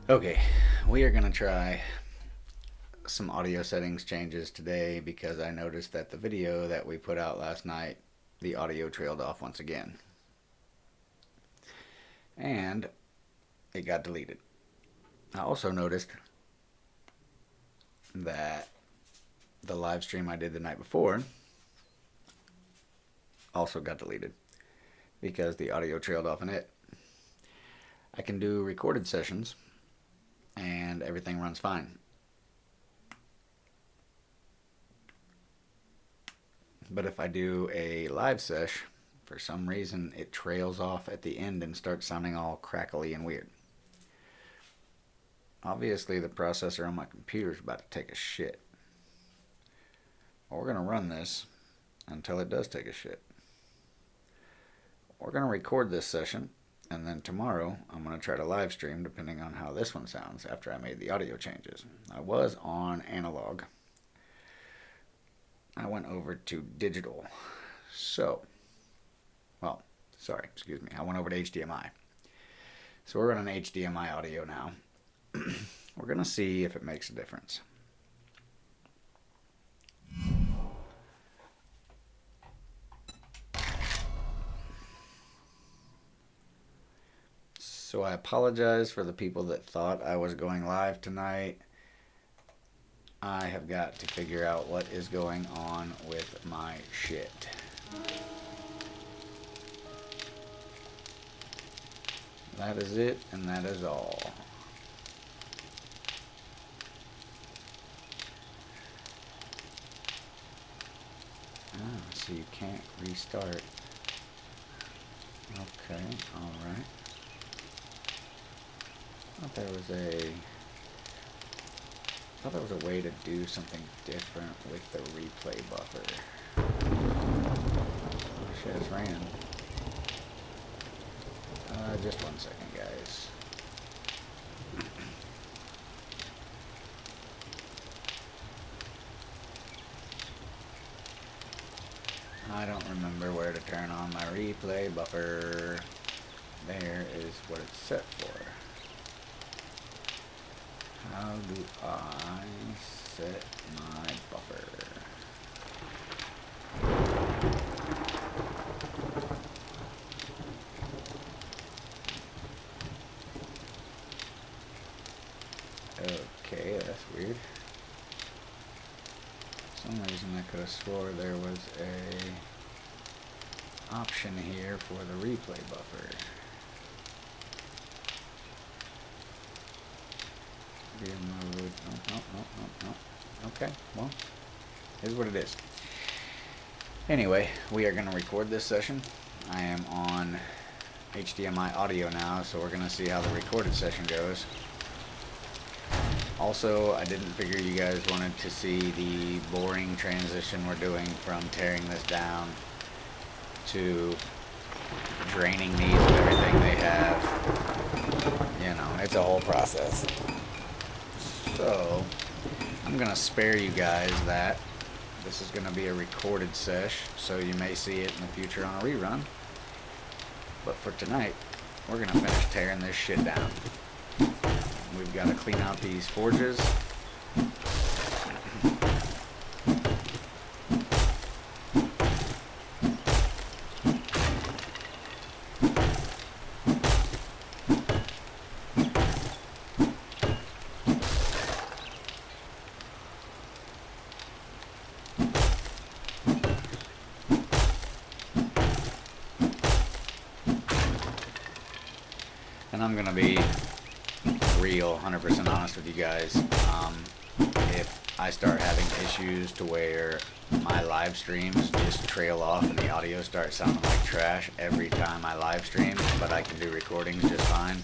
Okay, we are going to try some audio settings changes today because I noticed that the video that we put out last night, the audio trailed off once again. And it got deleted. I also noticed that the live stream I did the night before also got deleted because the audio trailed off in it. I can do recorded sessions and everything runs fine. But if I do a live sesh, for some reason it trails off at the end and starts sounding all crackly and weird. Obviously the processor on my computer is about to take a shit. We're going to run this until it does take a shit. We're going to record this session, and then tomorrow I'm going to try to live stream depending on how this one sounds after I made the audio changes. I was on analog. I went over to digital. I went over to HDMI. So we're running HDMI audio now. We're going to see if it makes a difference. So I apologize for the people that thought I was going live tonight. I have got to figure out what is going on with my shit. That is it, and that is all. So you can't restart. Okay, alright. I thought there was a way to do something different with the replay buffer. Oh shit, it's raining. Just 1 second, guys. I don't remember where to turn on my replay buffer. There is what it's set for. How do I set my buffer? Okay, that's weird. For some reason I could have swore there was a option here for the replay buffer. No. Okay, well, here's what it is. Anyway, we are going to record this session. I am on HDMI audio now, so we're going to see how the recorded session goes. Also, I didn't figure you guys wanted to see the boring transition we're doing from tearing this down to draining these of everything they have. You know, it's a whole process. So, I'm going to spare you guys that. This is going to be a recorded sesh, so you may see it in the future on a rerun. But for tonight, we're going to finish tearing this shit down. We've got to clean out these forges. And I'm going to be real, 100% honest with you guys. If I start having issues to where my live streams just trail off and the audio starts sounding like trash every time I live stream, but I can do recordings just fine,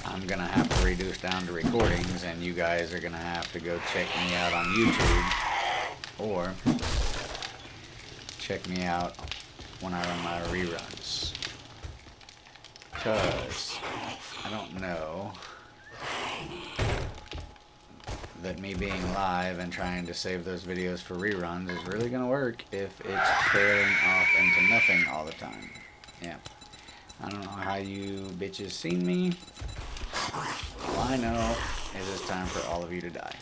I'm going to have to reduce down to recordings, and you guys are going to have to go check me out on YouTube or check me out when I run my reruns. Because I don't know that me being live and trying to save those videos for reruns is really going to work if it's trailing off into nothing all the time. Yeah. I don't know how you bitches seen me, All I know is it's time for all of you to die.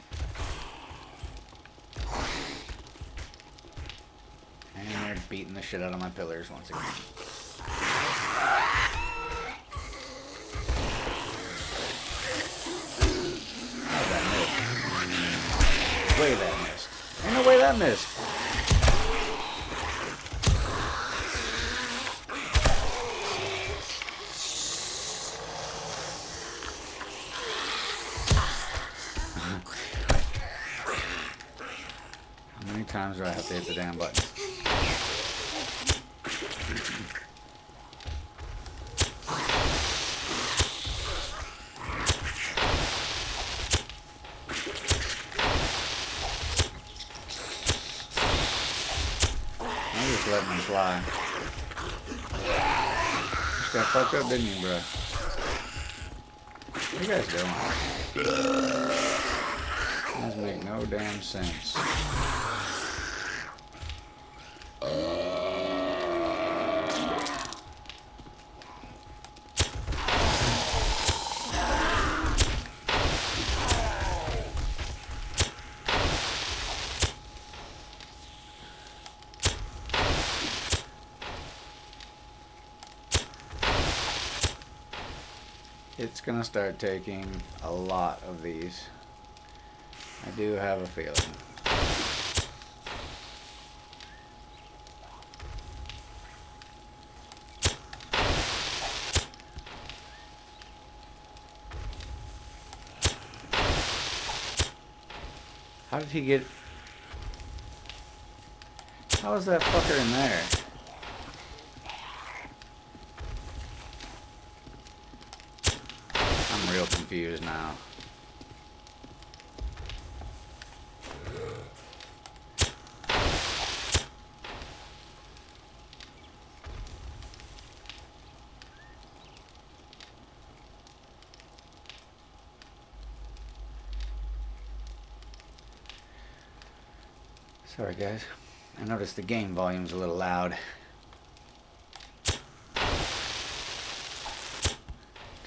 And they're beating the shit out of my pillars once again. How'd that miss? Way that missed. Ain't no way that missed. How many times do I have to hit the damn button? I'm just letting them fly. Just got fucked up, didn't you, bro? What are you guys doing? Doesn't make no damn sense. It's gonna start taking a lot of these. I do have a feeling. How did he get... How is that fucker in there? I'm real confused now. Sorry guys, I noticed the game volume's a little loud.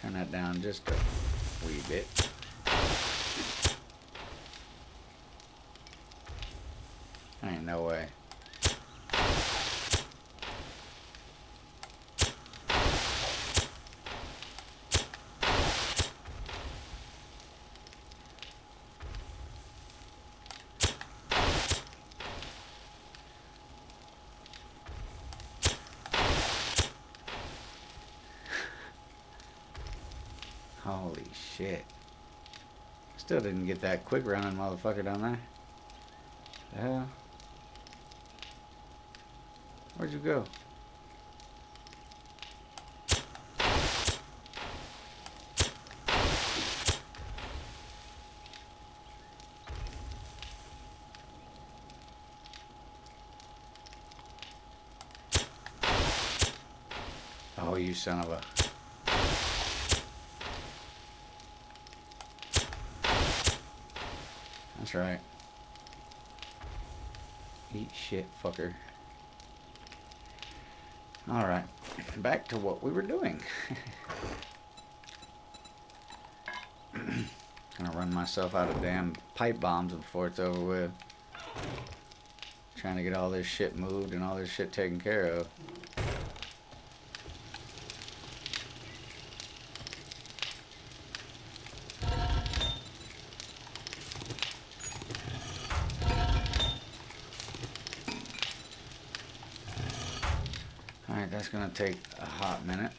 Turn that down just a wee bit. Ain't no way. Holy shit. Still didn't get that quick running motherfucker down there. The hell? Where'd you go? Oh, you son of a... That's right. Eat shit, fucker. Alright, back to what we were doing. Gonna run myself out of damn pipe bombs before it's over with. Trying to get all this shit moved and all this shit taken care of. Alright, that's gonna take a hot minute.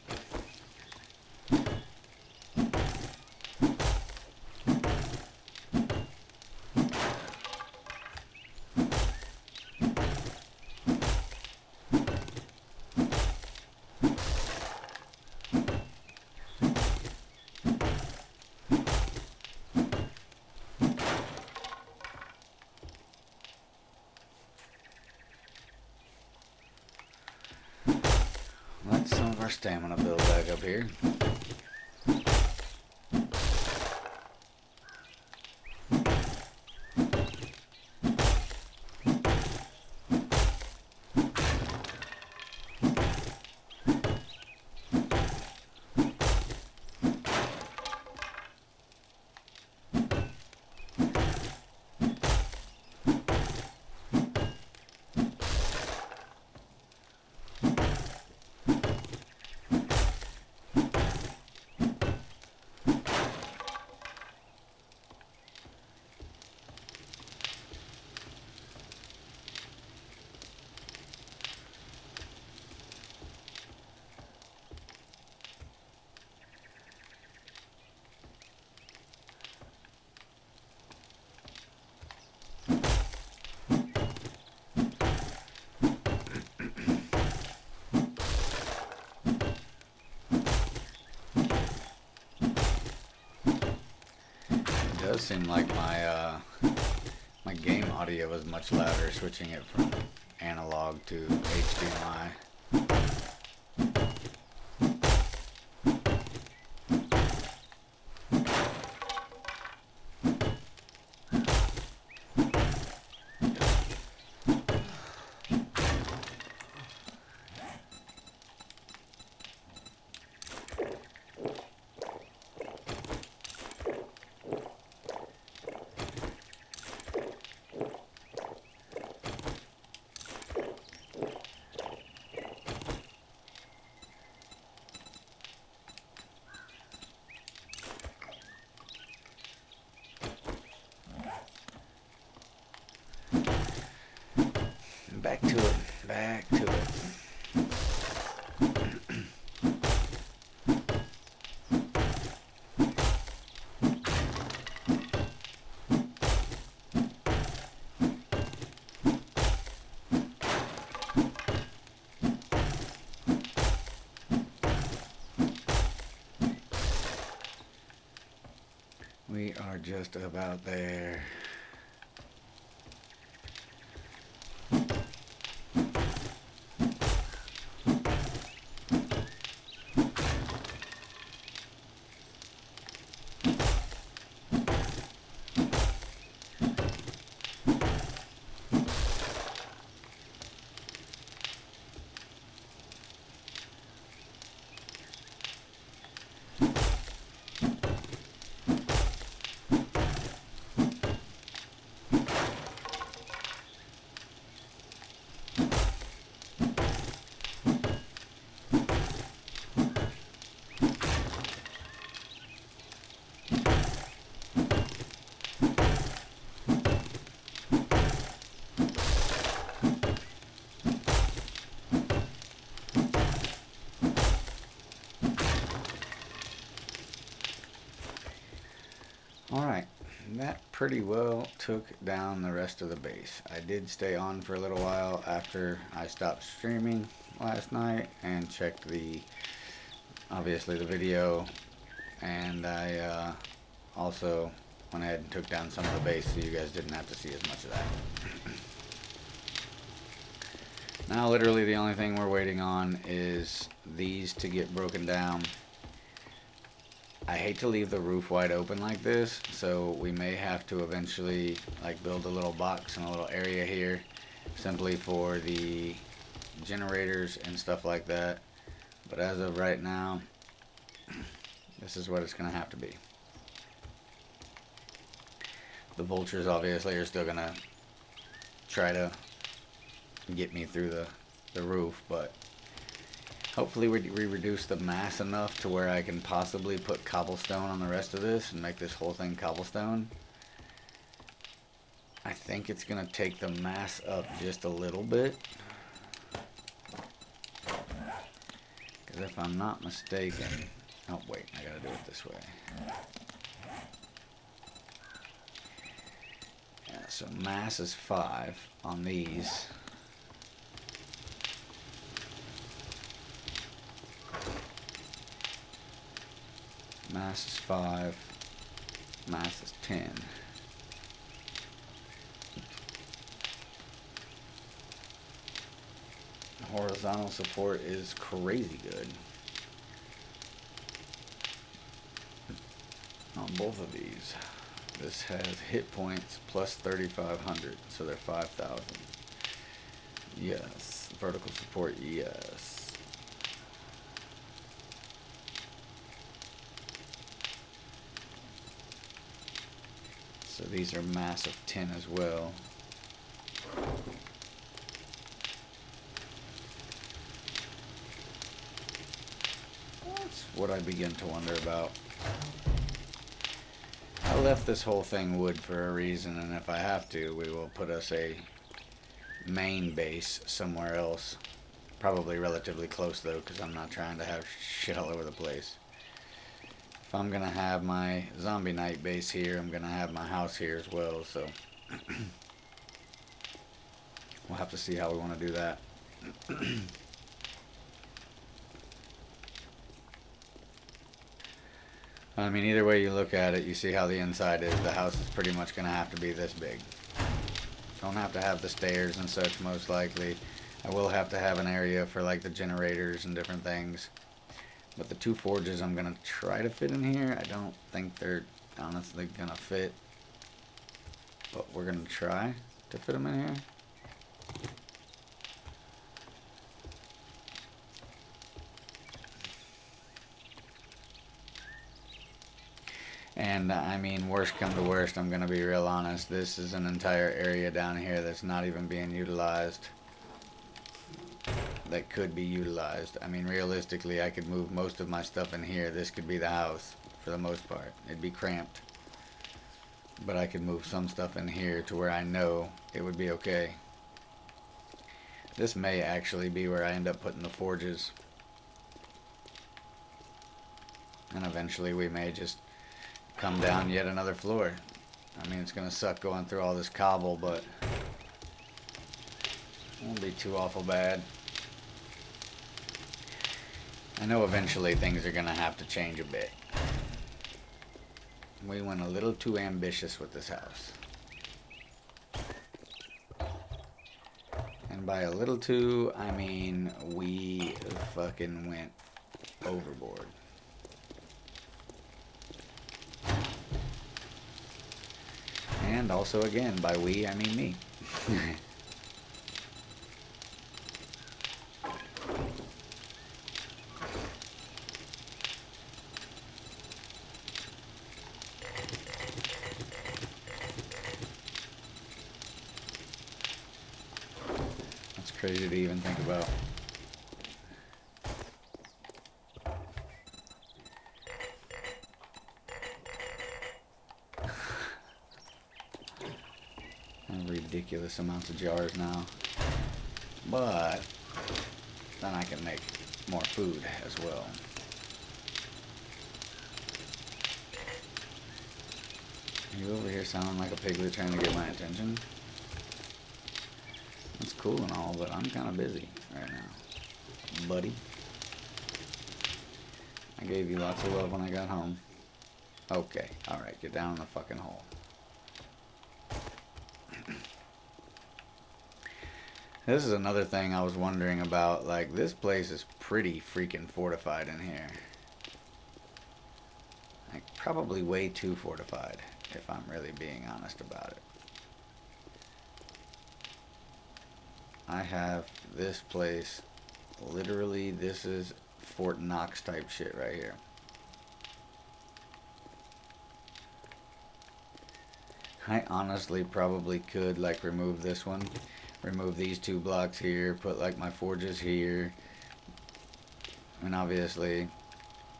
Let some of our stamina build back up here. seemed like my game audio was much louder switching it from analog to HDMI. Back to it, back to it. We are just about there. Alright, that pretty well took down the rest of the base. I did stay on for a little while after I stopped streaming last night and checked obviously the video, and I also went ahead and took down some of the base so you guys didn't have to see as much of that. Now literally the only thing we're waiting on is these to get broken down. I hate to leave the roof wide open like this, so we may have to eventually like build a little box and a little area here simply for the generators and stuff like that. But as of right now, this is what it's going to have to be. The vultures obviously are still going to try to get me through the roof, but hopefully we reduce the mass enough to where I can possibly put cobblestone on the rest of this and make this whole thing cobblestone. I think it's going to take the mass up just a little bit. Because if I'm not mistaken... Oh, wait, I got to do it this way. Yeah, so mass is 5 on these. Mass is 5, mass is 10. Horizontal support is crazy good on both of these. This has hit points plus 3,500, so they're 5,000. Yes. Vertical support, yes. So these are mass of 10 as well. That's what I begin to wonder about. I left this whole thing wood for a reason, and if I have to, we will put us a main base somewhere else. Probably relatively close though, because I'm not trying to have shit all over the place. If I'm gonna have my zombie night base here, I'm gonna have my house here as well, so we'll have to see how we want to do that. I mean, either way you look at it, you see how the inside is. The house is pretty much going to have to be this big. Don't have to have the stairs and such, most likely. I will have to have an area for like the generators and different things. But the 2 forges I'm going to try to fit in here. I don't think they're honestly going to fit. But we're going to try to fit them in here. And I mean, worst come to worst, I'm going to be real honest. This is an entire area down here that's not even being utilized. That could be utilized. I mean, realistically, I could move most of my stuff in here. This could be the house for the most part. It'd be cramped. But I could move some stuff in here to where I know it would be okay. This may actually be where I end up putting the forges. And eventually we may just come down yet another floor. I mean, it's going to suck going through all this cobble, but it won't be too awful bad. I know eventually things are going to have to change a bit. We went a little too ambitious with this house. And by a little too, I mean we fucking went overboard. And also, again, by we, I mean me. That's crazy to even think about. Ridiculous amounts of jars now, but then I can make more food as well. Are you over here sounding like a piglet trying to get my attention? That's cool and all, but I'm kind of busy right now, buddy. I gave you lots of love when I got home. Okay, alright, get down in the fucking hole. This is another thing I was wondering about. Like, this place is pretty freaking fortified in here. Like, probably way too fortified, if I'm really being honest about it. I have this place, literally, this is Fort Knox type shit right here. I honestly probably could, like, remove this one. Remove these 2 blocks here, put like my forges here. And obviously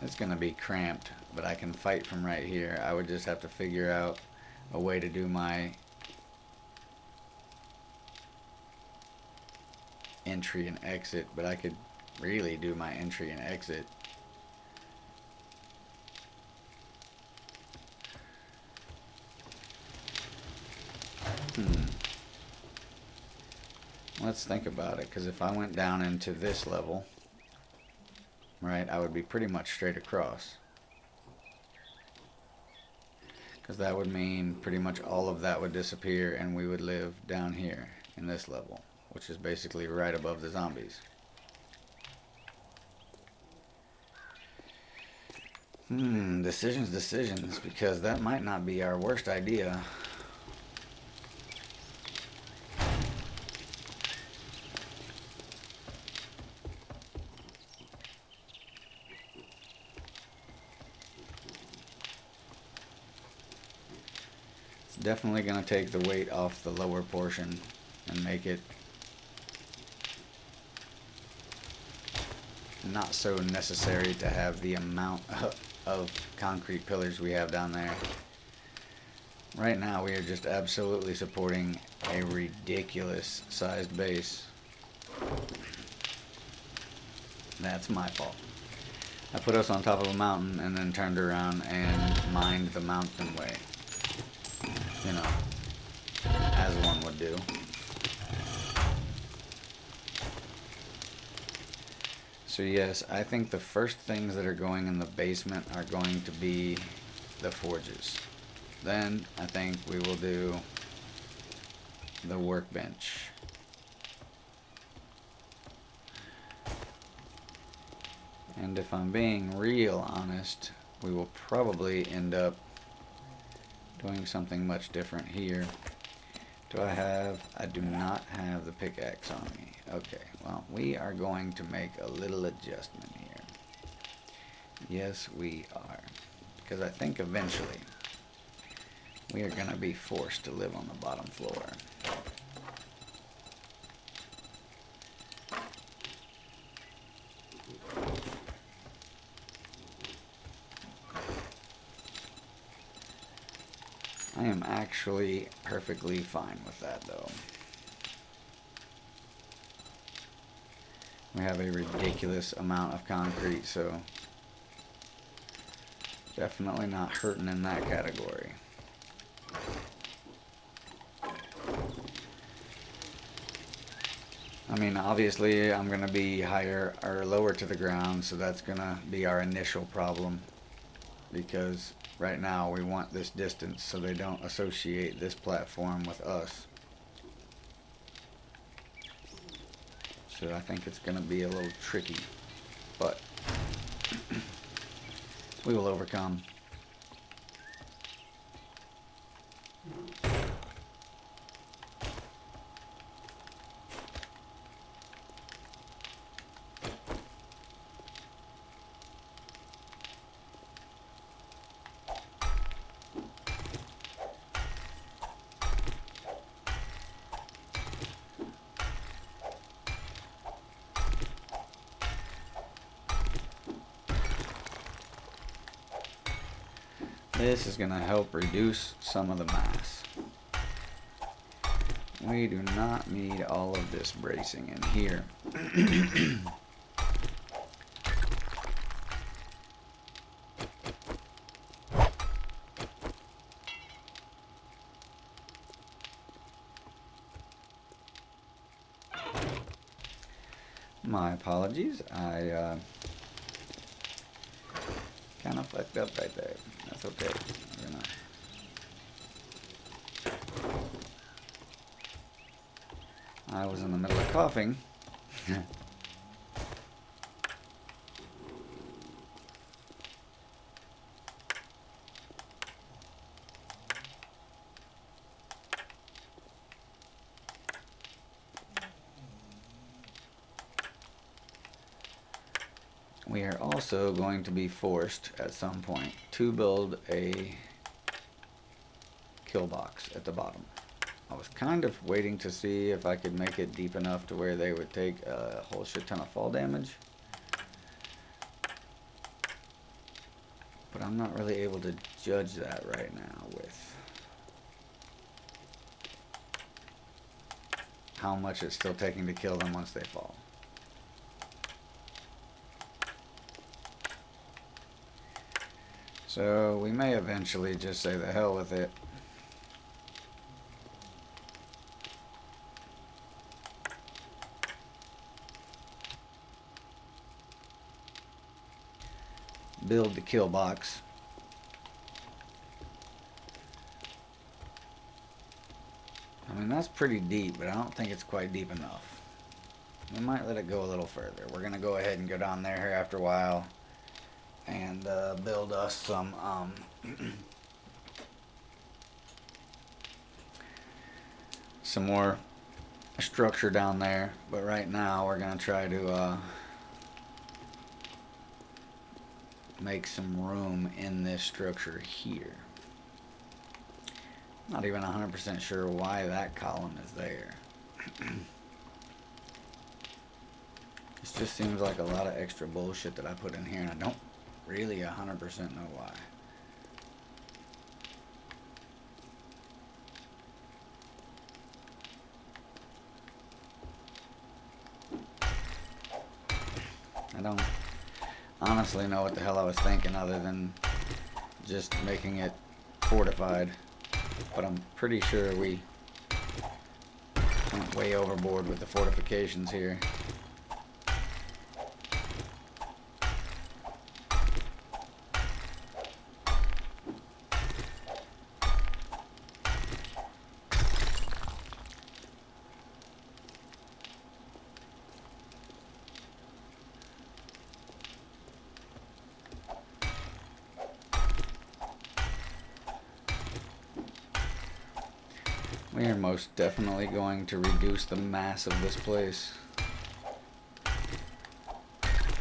it's gonna be cramped, but I can fight from right here. I would just have to figure out a way to do my entry and exit, but I could really do my entry and exit. Let's think about it, because if I went down into this level, right, I would be pretty much straight across. Because that would mean pretty much all of that would disappear and we would live down here in this level, which is basically right above the zombies. Decisions, because that might not be our worst idea. Definitely going to take the weight off the lower portion and make it not so necessary to have the amount of concrete pillars we have down there. Right now we are just absolutely supporting a ridiculous sized base. That's my fault. I put us on top of a mountain and then turned around and mined the mountain way. You know, as one would do. So yes, I think the first things that are going in the basement are going to be the forges. Then I think we will do the workbench. And if I'm being real honest, we will probably end up doing something much different here. I do not have the pickaxe on me. Okay, well, we are going to make a little adjustment here. Yes, we are. Because I think eventually we are going to be forced to live on the bottom floor. I am actually perfectly fine with that, though. We have a ridiculous amount of concrete, so definitely not hurting in that category. I mean, obviously I'm going to be higher or lower to the ground, so that's going to be our initial problem, because right now we want this distance so they don't associate this platform with us. So I think it's going to be a little tricky, but we will overcome. This is going to help reduce some of the mass. We do not need all of this bracing in here. My apologies. I kind of fucked up right there. That's okay. I was in the middle of coughing. We are also going to be forced at some point to build a kill box at the bottom. I was kind of waiting to see if I could make it deep enough to where they would take a whole shit ton of fall damage. But I'm not really able to judge that right now with how much it's still taking to kill them once they fall. So we may eventually just say the hell with it. Build the kill box. I mean, that's pretty deep, but I don't think it's quite deep enough. We might let it go a little further. We're going to go ahead and go down there here after a while and build us some some more structure down there. But right now we're going to try to make some room in this structure here. Not even 100% sure why that column is there. This just seems like a lot of extra bullshit that I put in here, and I don't really 100% know why. I don't honestly know what the hell I was thinking other than just making it fortified. But I'm pretty sure we went way overboard with the fortifications here. We are most definitely going to reduce the mass of this place. I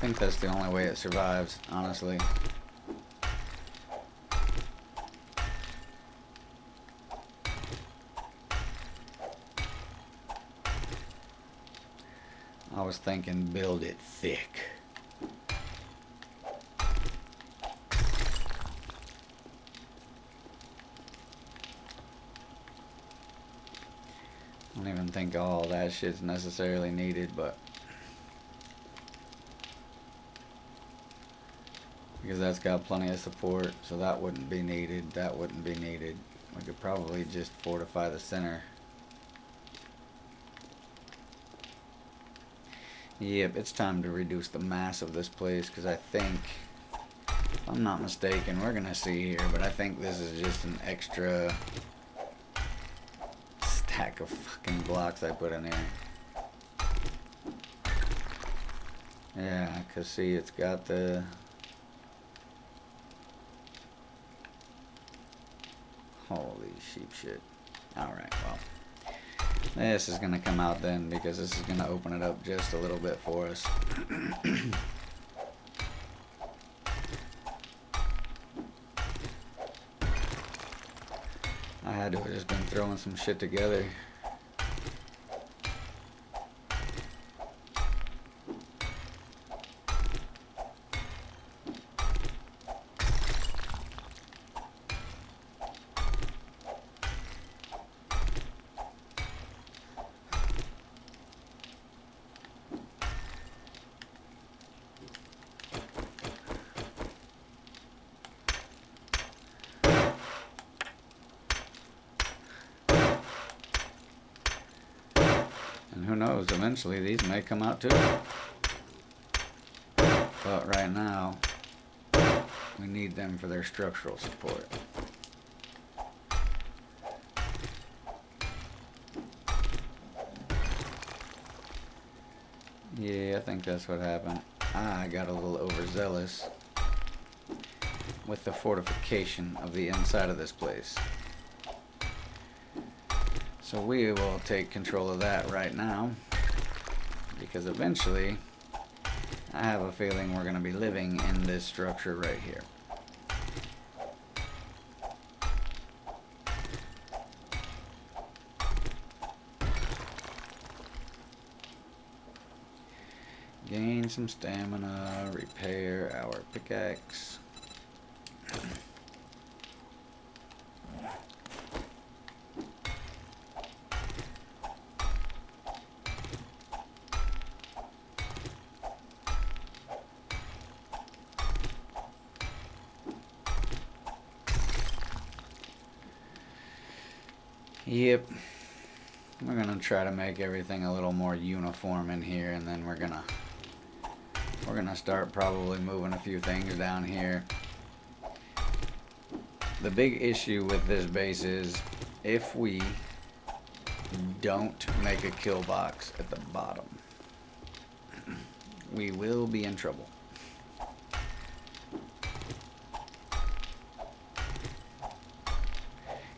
think that's the only way it survives, honestly. I was thinking build it thick. I don't even think all that shit's necessarily needed, but because that's got plenty of support, so that wouldn't be needed, that wouldn't be needed. We could probably just fortify the center. Yep, it's time to reduce the mass of this place, because I think, if I'm not mistaken, we're gonna see here, but I think this is just an extra stack of fucking blocks I put in here. Yeah, because see, it's got the... Holy sheep shit. Alright, well. This is going to come out then, because this is going to open it up just a little bit for us. I had to have just been throwing some shit together. And who knows, eventually these may come out too. But right now, we need them for their structural support. Yeah, I think that's what happened. I got a little overzealous with the fortification of the inside of this place. So we will take control of that right now, because eventually I have a feeling we're going to be living in this structure right here. Gain some stamina, repair our pickaxe. Yep. We're gonna try to make everything a little more uniform in here, and then we're gonna start probably moving a few things down here. The big issue with this base is if we don't make a kill box at the bottom, we will be in trouble.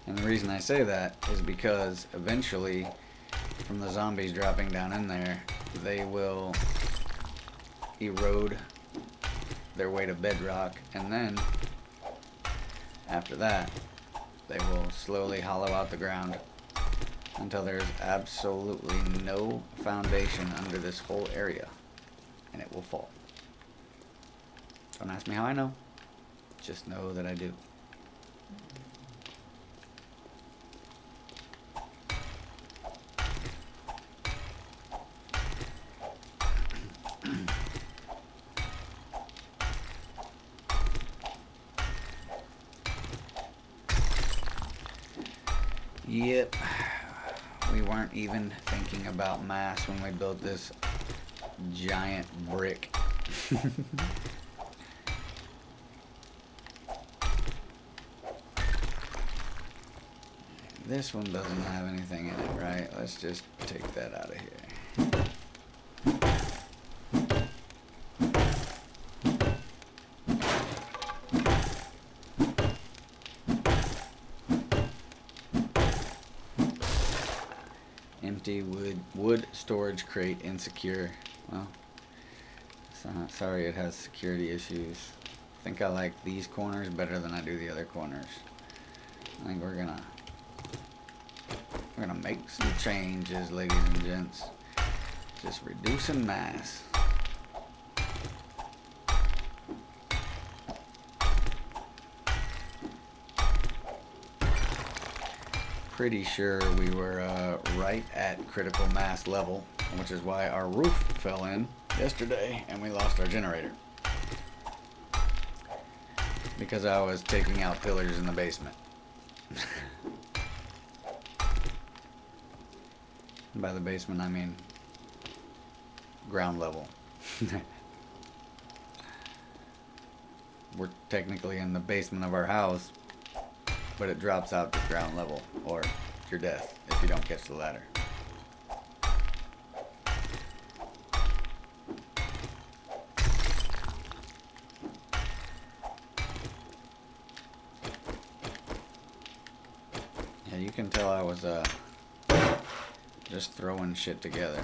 And the reason I say that is because eventually, from the zombies dropping down in there, they will erode their way to bedrock, and then after that they will slowly hollow out the ground until there's absolutely no foundation under this whole area, and it will fall. Don't ask me how I know, just know that I do. Yep, we weren't even thinking about mass when we built this giant brick. This one doesn't have anything in it, right? Let's just take that out of here. Empty wood storage crate insecure. Well, sorry it has security issues. I think I like these corners better than I do the other corners. I think we're gonna make some changes, ladies and gents. Just reducing mass. Pretty sure we were right at critical mass level, which is why our roof fell in yesterday and we lost our generator. Because I was taking out pillars in the basement. By the basement, I mean ground level. We're technically in the basement of our house, but it drops out to ground level, or your death if you don't catch the ladder. Yeah, you can tell I was just throwing shit together.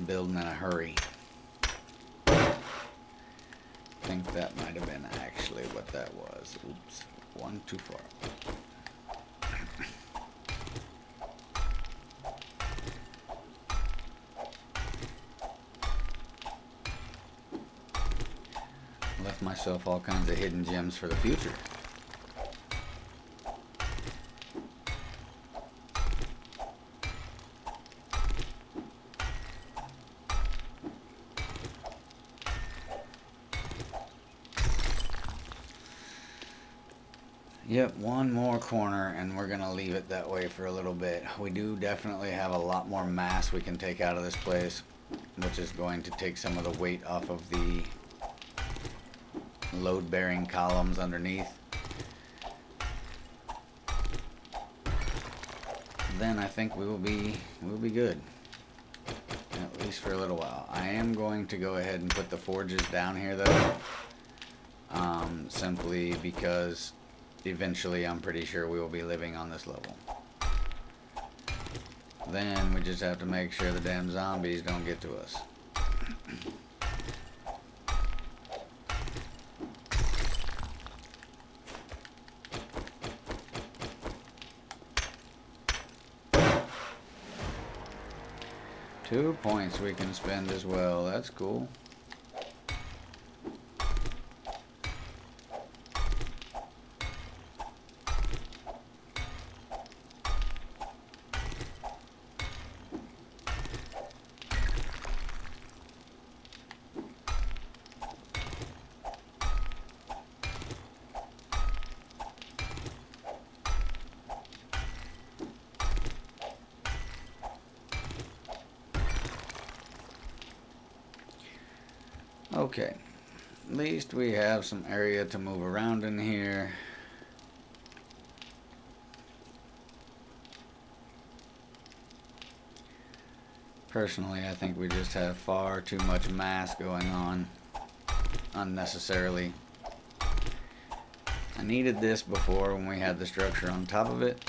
Building in a hurry. I think that might have been actually what that was. Oops, one too far. Left myself all kinds of hidden gems for the future. Yep, one more corner and we're gonna leave it that way for a little bit. We do definitely have a lot more mass we can take out of this place, which is going to take some of the weight off of the load-bearing columns underneath. Then I think we will be good, at least for a little while. I am going to go ahead and put the forges down here though, simply because eventually I'm pretty sure we will be living on this level. Then we just have to make sure the damn zombies don't get to us. Two points we can spend as well. That's cool. Okay, at least we have some area to move around in here. Personally, I think we just have far too much mass going on unnecessarily. I needed this before when we had the structure on top of it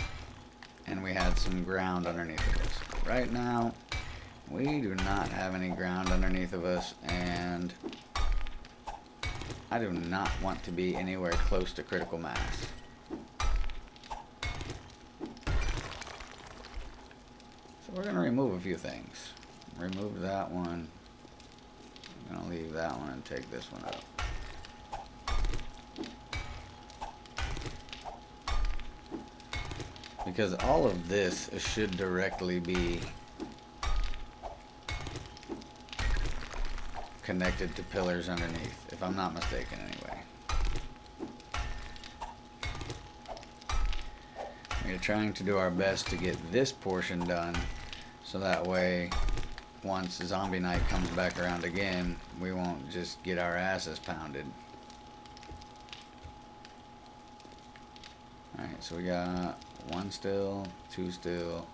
and we had some ground underneath of us. Right now, we do not have any ground underneath of us, and I do not want to be anywhere close to critical mass. So we're going to remove a few things. Remove that one. I'm going to leave that one and take this one out. Because all of this should directly be connected to pillars underneath, if I'm not mistaken anyway. We're trying to do our best to get this portion done, so that way once zombie night comes back around again, we won't just get our asses pounded. Alright, so we got 1 still, 2 still,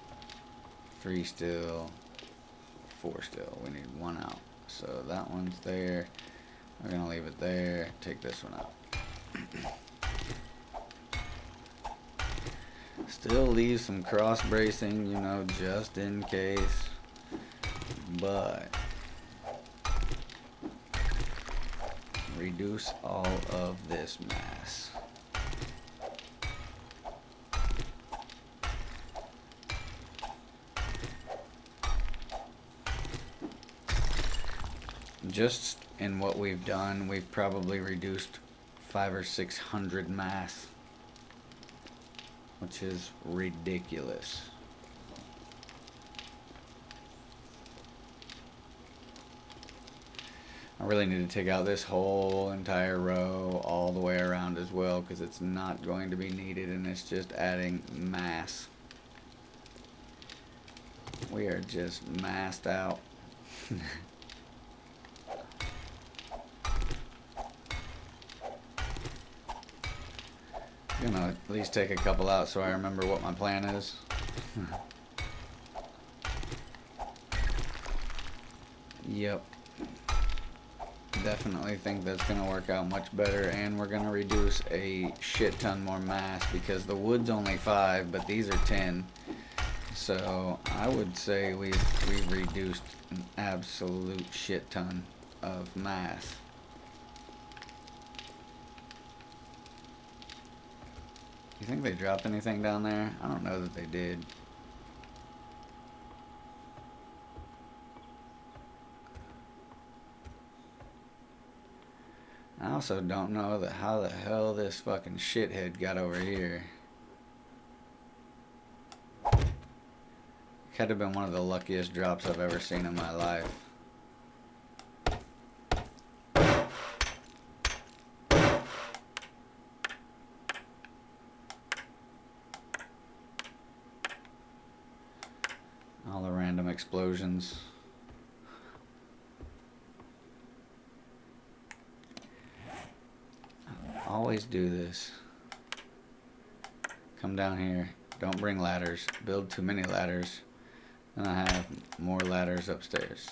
3 still, 4 still. We need 1 out. So that one's there. We're gonna leave it there. Take this one out. Still leave some cross bracing, you know, just in case. But reduce all of this mass. Just in what we've done, we've probably reduced 500 or 600 mass, which is ridiculous. I really need to take out this whole entire row all the way around as well, because it's not going to be needed and it's just adding mass. We are just massed out. I'm gonna at least take a couple out so I remember what my plan is. Yep. Definitely think that's gonna work out much better, and we're gonna reduce a shit ton more mass because the wood's only 5, but these are 10. So I would say we've reduced an absolute shit ton of mass. You think they dropped anything down there? I don't know that they did. I also don't know that how the hell this fucking shithead got over here. Could have been one of the luckiest drops I've ever seen in my life. All the random explosions. I always do this. Come down here. Don't bring ladders. Build too many ladders. And I have more ladders upstairs.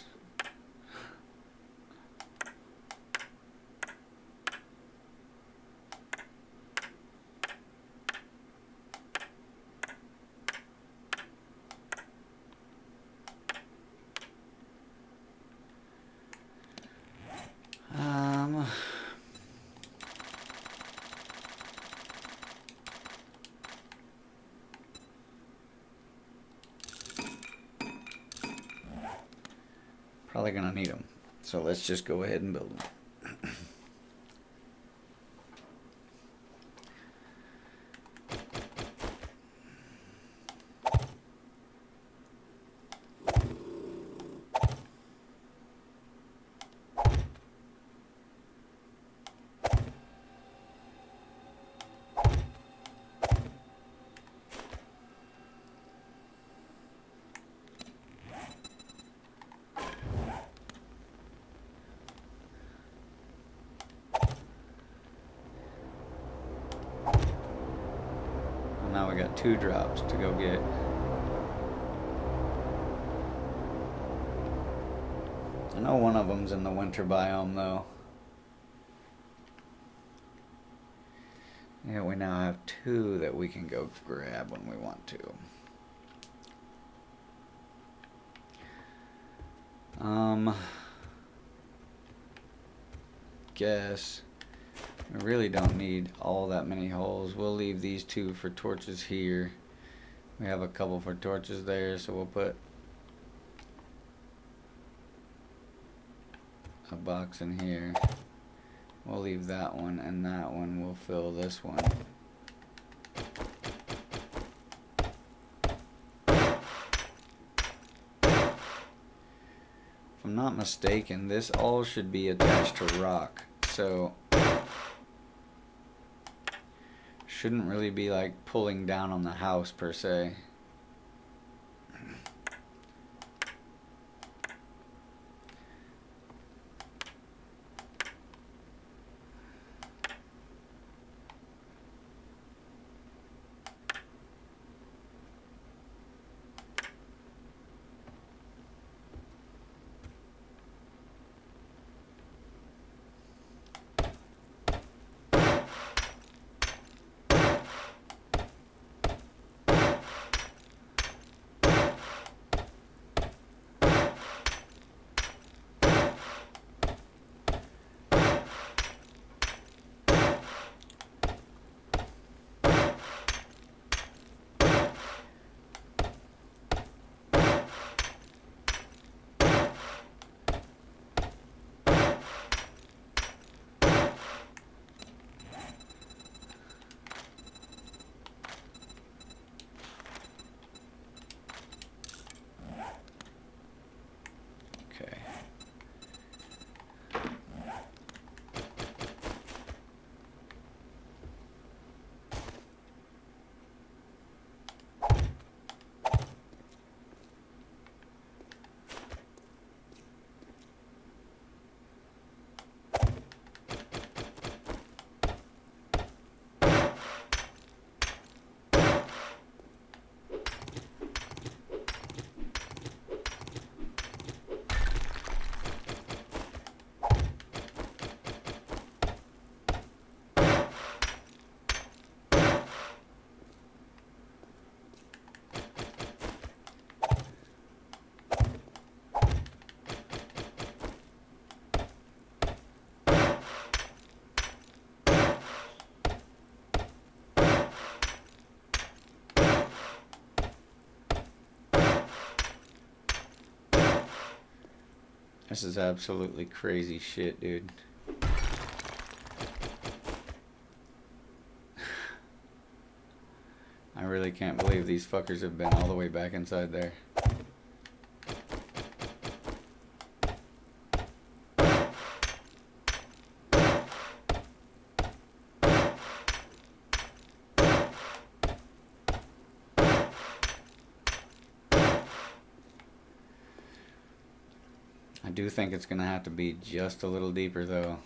Probably gonna need them. So let's just go ahead and build them. Now we got 2 drops to go get. I know one of them's in the winter biome though. Yeah, we now have 2 that we can go grab when we want to. Guess I really don't need all that many holes. We'll leave these 2 for torches here. We have a couple for torches there, so we'll put a box in here. We'll leave that one, and that one will fill this one. If I'm not mistaken, this all should be attached to rock, so shouldn't really be like pulling down on the house per se. This is absolutely crazy shit, dude. I really can't believe these fuckers have been all the way back inside there. I do think it's gonna have to be just a little deeper though.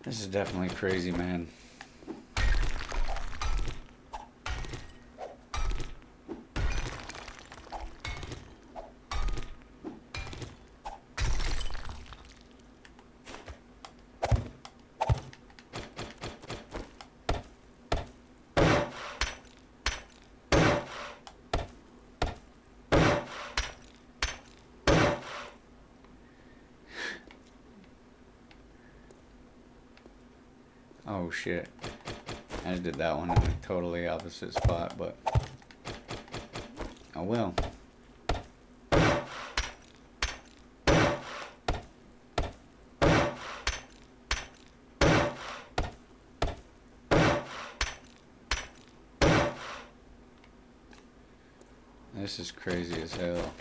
This is definitely crazy, man. Oh shit. I just did that one in a totally opposite spot, but oh well. This is crazy as hell.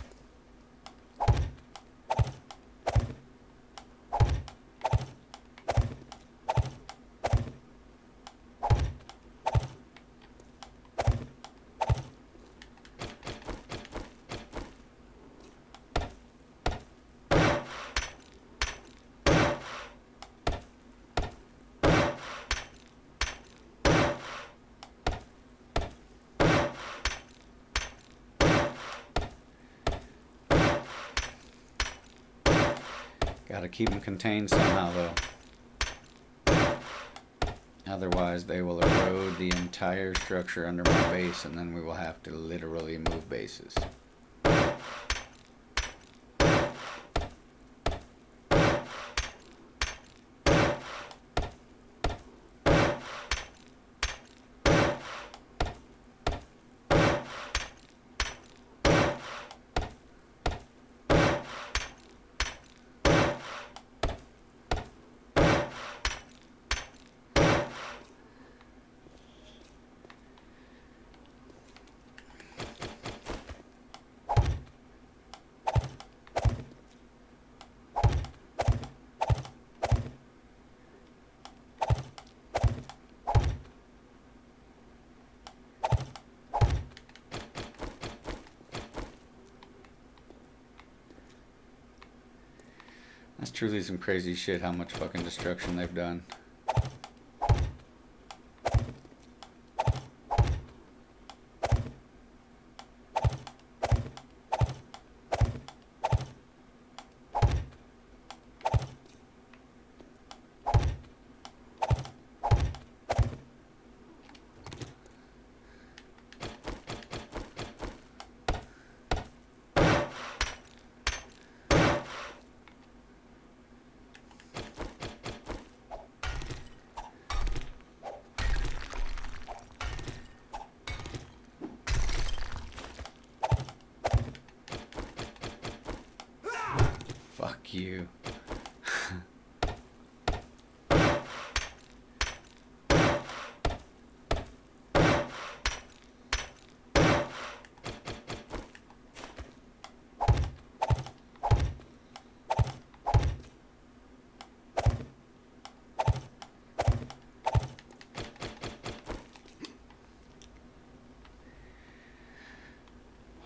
Gotta keep them contained somehow, though. Otherwise, they will erode the entire structure under my base, and then we will have to literally move bases. That's truly some crazy shit how much fucking destruction they've done. Fuck you.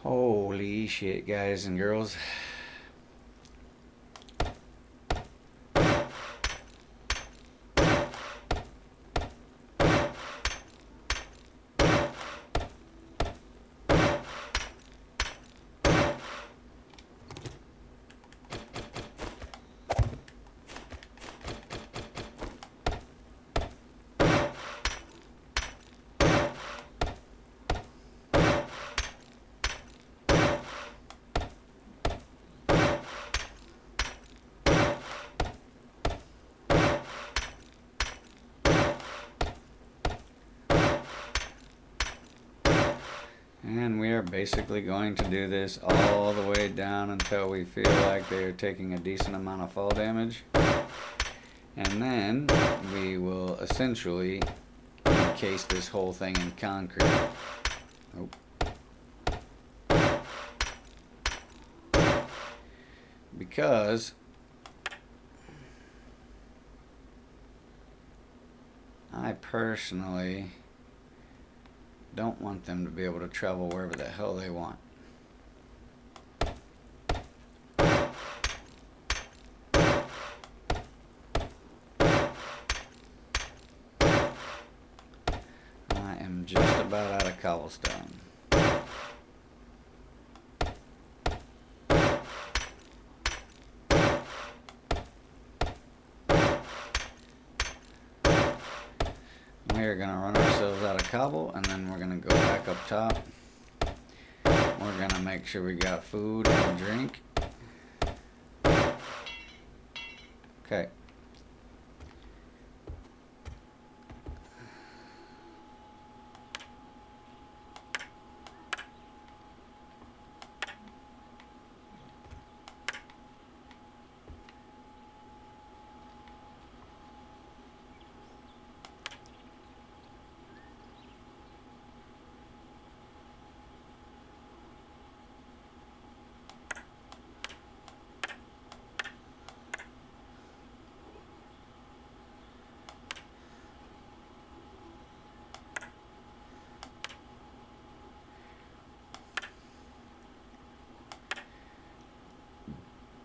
Holy shit, guys and girls. And we are basically going to do this all the way down until we feel like they are taking a decent amount of fall damage. And then we will essentially encase this whole thing in concrete. Oh. Because I personally don't want them to be able to travel wherever the hell they want. I am just about out of cobblestone. We're going to run ourselves out of cobble, and then we're going to go back up top. We're going to make sure we got food and drink. Okay.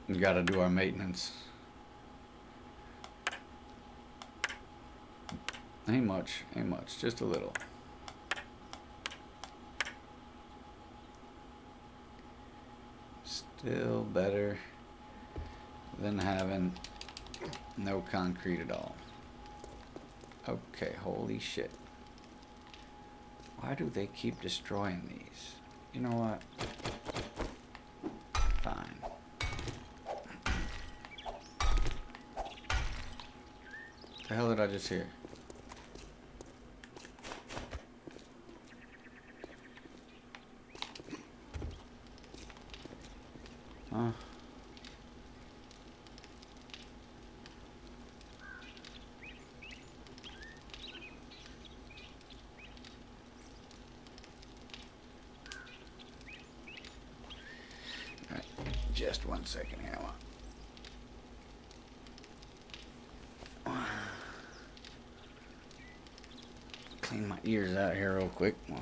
We got to do our maintenance. Ain't much, just a little. Still better than having no concrete at all. Okay, holy shit. Why do they keep destroying these? You know what? Fine. The hell did I just hear? Huh? Alright, just 1 second here. Clean my ears out here real quick. I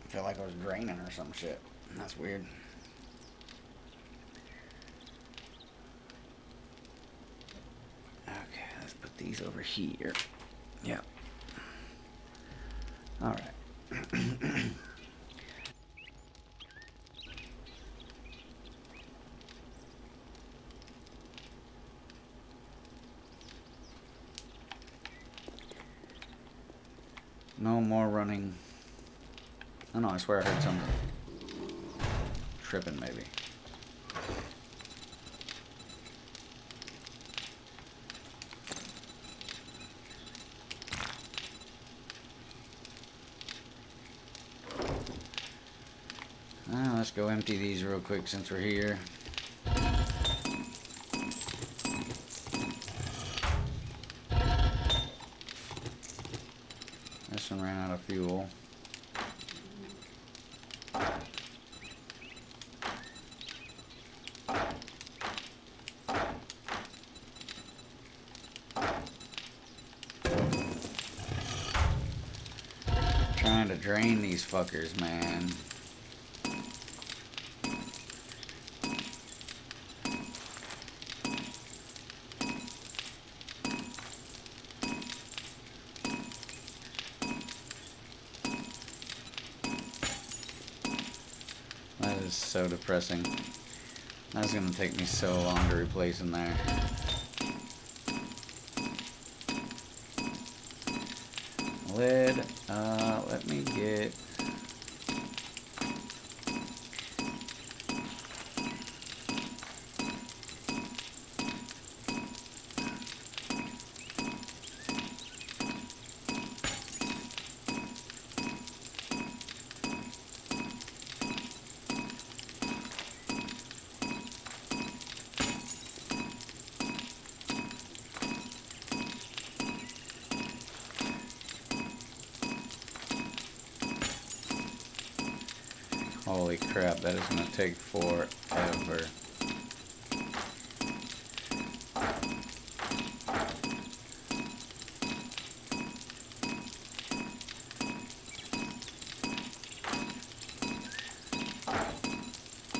feel like I was draining or some shit. That's weird. Okay, let's put these over here. Yep. Alright. No more running. Oh no, I swear I heard something. Tripping maybe. Let's go empty these real quick since we're here. fuel. Trying to drain these fuckers, man. That is so depressing. That's gonna take me so long to replace in there. Lid, let me get... Holy crap, that is gonna take forever.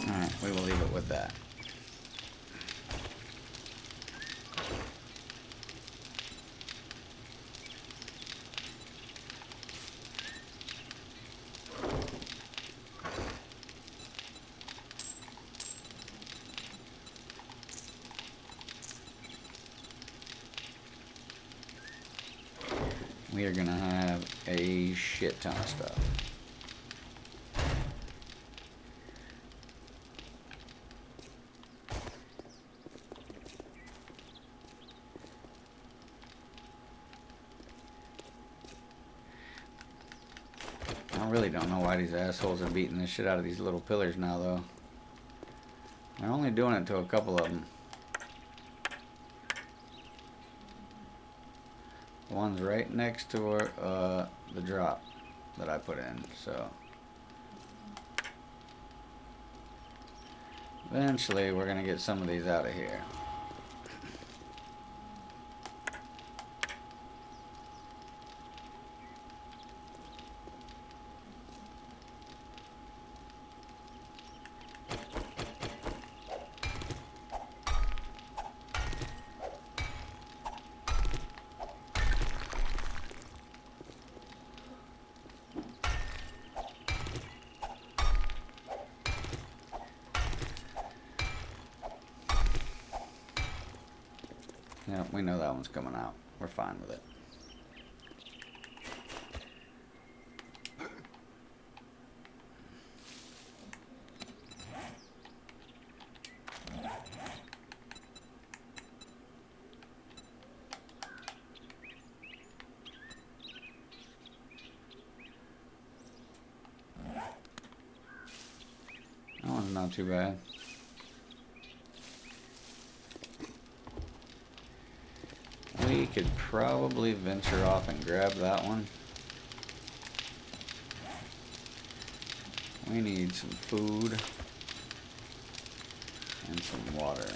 Alright, we will leave it with that. We are gonna have a shit ton of stuff. I really don't know why these assholes are beating the shit out of these little pillars now, though. They're only doing it to a couple of them. The one's right next to the drop that I put in, so eventually we're gonna get some of these out of here. Yeah, we know that one's coming out. We're fine with it. That one's not too bad. We could probably venture off and grab that one. We need some food and some water.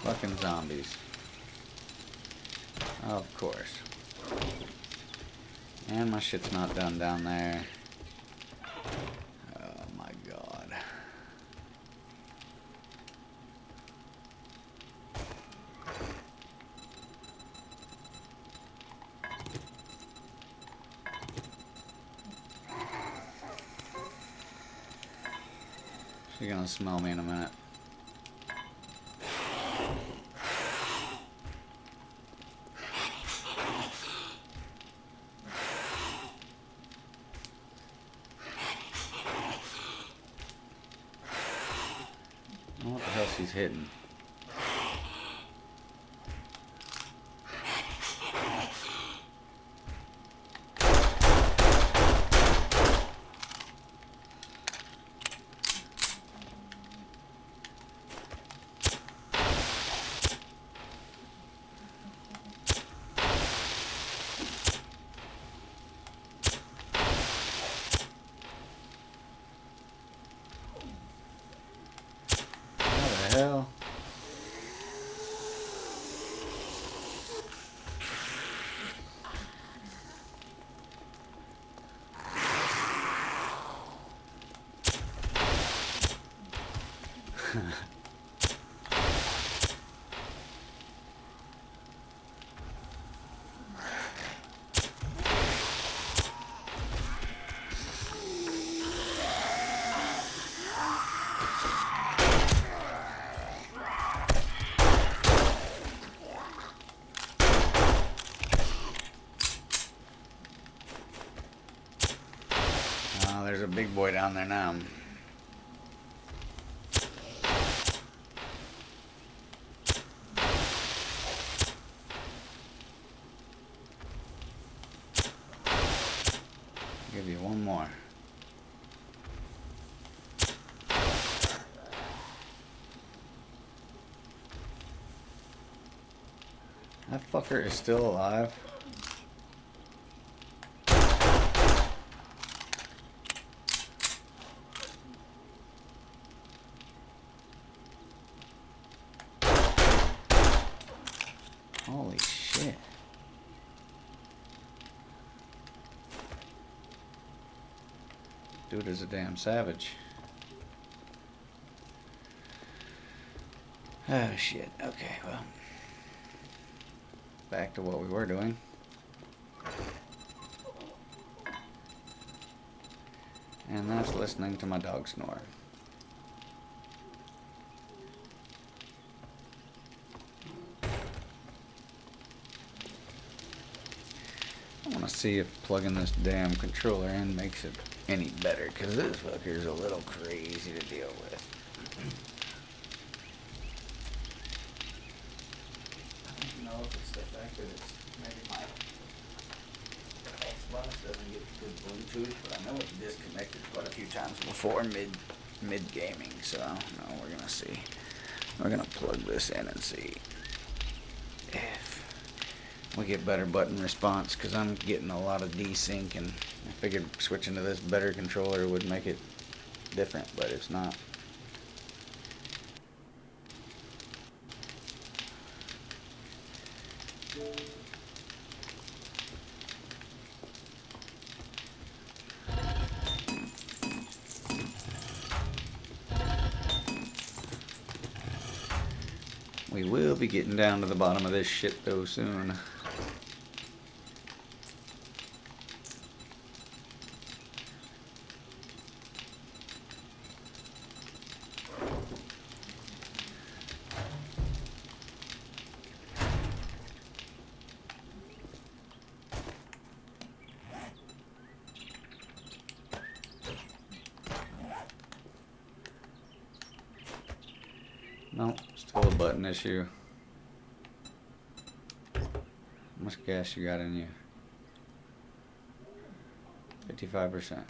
Fucking zombies. Of course. And my shit's not done down there. Oh my god. You're gonna smell me in a minute. I don't know what the hell she's hitting. What the hell? There's a big boy down there now. Give you one more. That fucker is still alive. Holy shit. Dude is a damn savage. Oh shit. Okay, well. Back to what we were doing. And that's listening to my dog snore. I want to see if plugging this damn controller in makes it any better, because this fucker's a little crazy to deal with. I don't know if it's the fact that it's maybe my Xbox doesn't get good Bluetooth, but I know it's disconnected quite a few times before mid gaming, so I don't know. We're gonna see. We're gonna plug this in and see if we get better button response, because I'm getting a lot of desync, and I figured switching to this better controller would make it different, but it's not. We will be getting down to the bottom of this shit though soon. Nope, still a button issue. How much gas you got in you? 55%.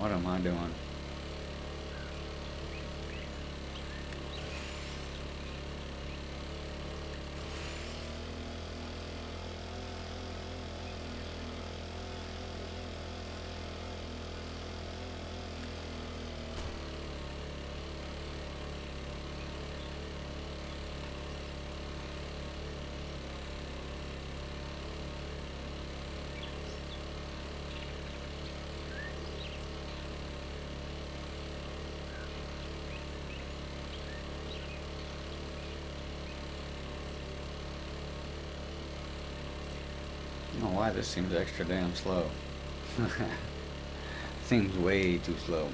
What am I doing? I don't know why this seems extra damn slow. Seems way too slow.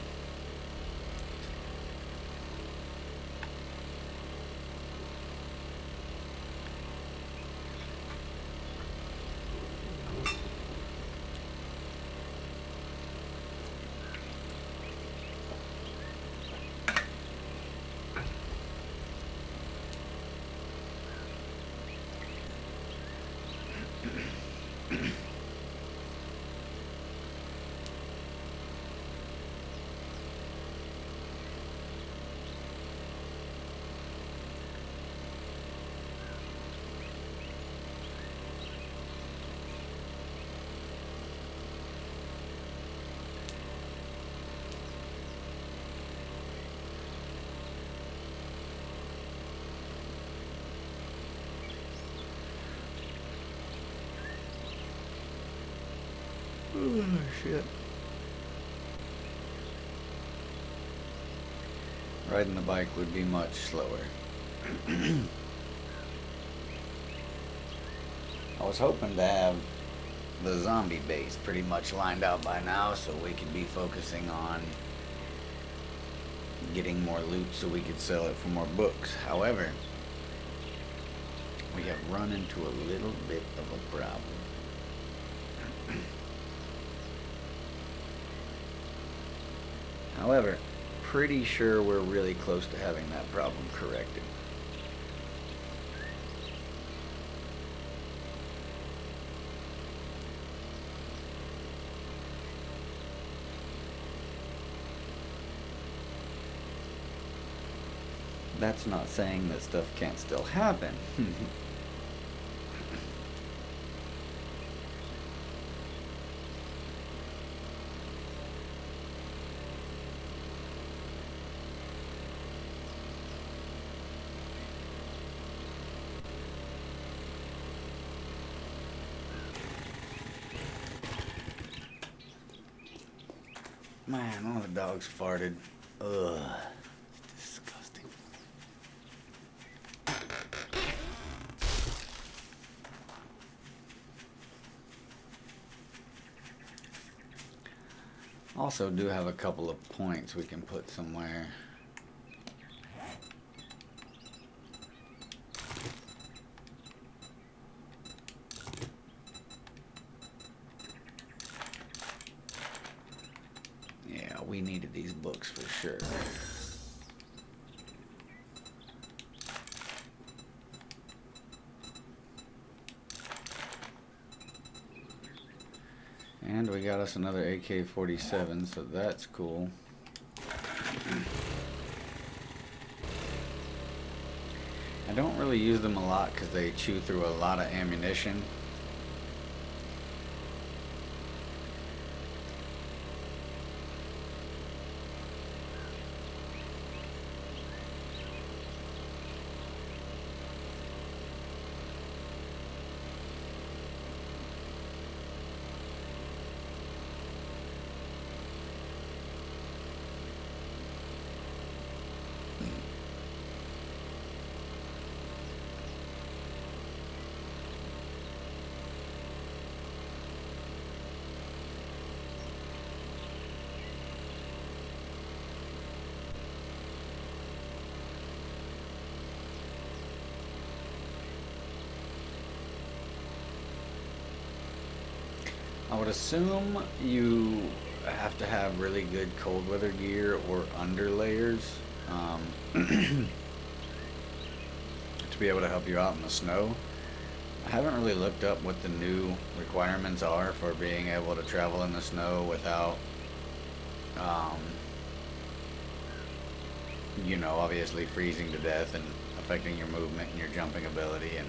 Oh shit. Riding the bike would be much slower. I was hoping to have the zombie base pretty much lined out by now so we could be focusing on getting more loot so we could sell it for more books. However, we have run into a little bit of a problem. However, pretty sure we're really close to having that problem corrected. That's not saying that stuff can't still happen. Man, one of the dogs farted. Ugh. Disgusting. Also do have a couple of points we can put somewhere. We needed these books for sure. And we got us another AK-47, so that's cool. I don't really use them a lot because they chew through a lot of ammunition. I would assume you have to have really good cold weather gear or underlayers to be able to help you out in the snow. I haven't really looked up what the new requirements are for being able to travel in the snow without Um, you know, obviously freezing to death and affecting your movement and your jumping ability and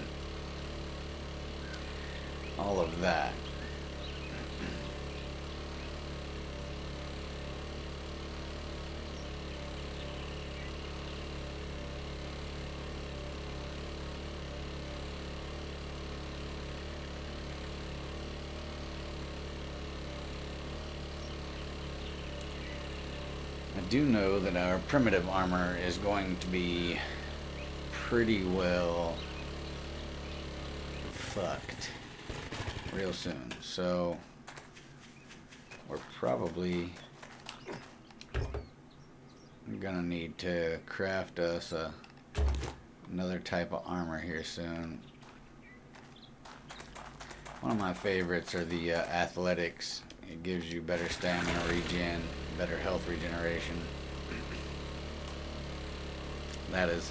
all of that. I do know that our primitive armor is going to be pretty well fucked real soon. So we're probably gonna need to craft us another type of armor here soon. One of my favorites are the athletics. It gives you better stamina regen, better health regeneration. That is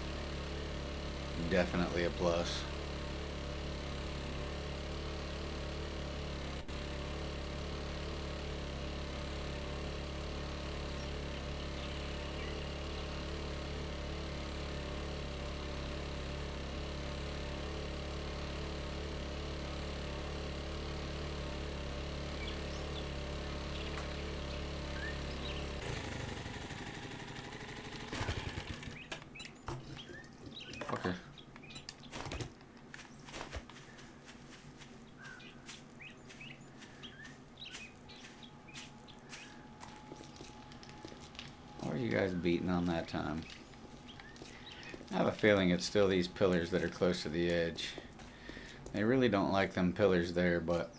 definitely a plus. Okay. What are you guys beating on that time? I have a feeling it's still these pillars that are close to the edge. They really don't like them pillars there, but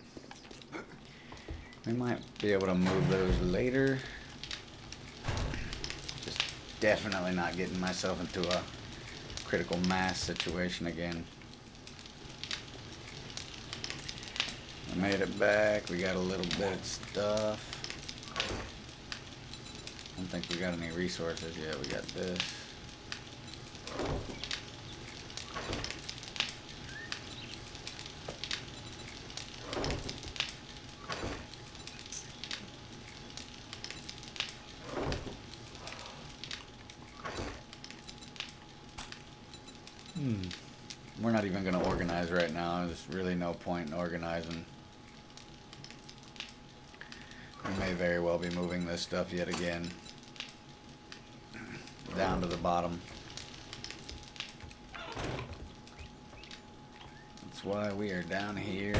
we might be able to move those later. Just definitely not getting myself into a critical mass situation again. I made it back. We got a little bit of stuff. I don't think we got any resources yet. We got this. We're not even going to organize right now. There's really no point in organizing. We may very well be moving this stuff yet again down to the bottom. That's why we are down here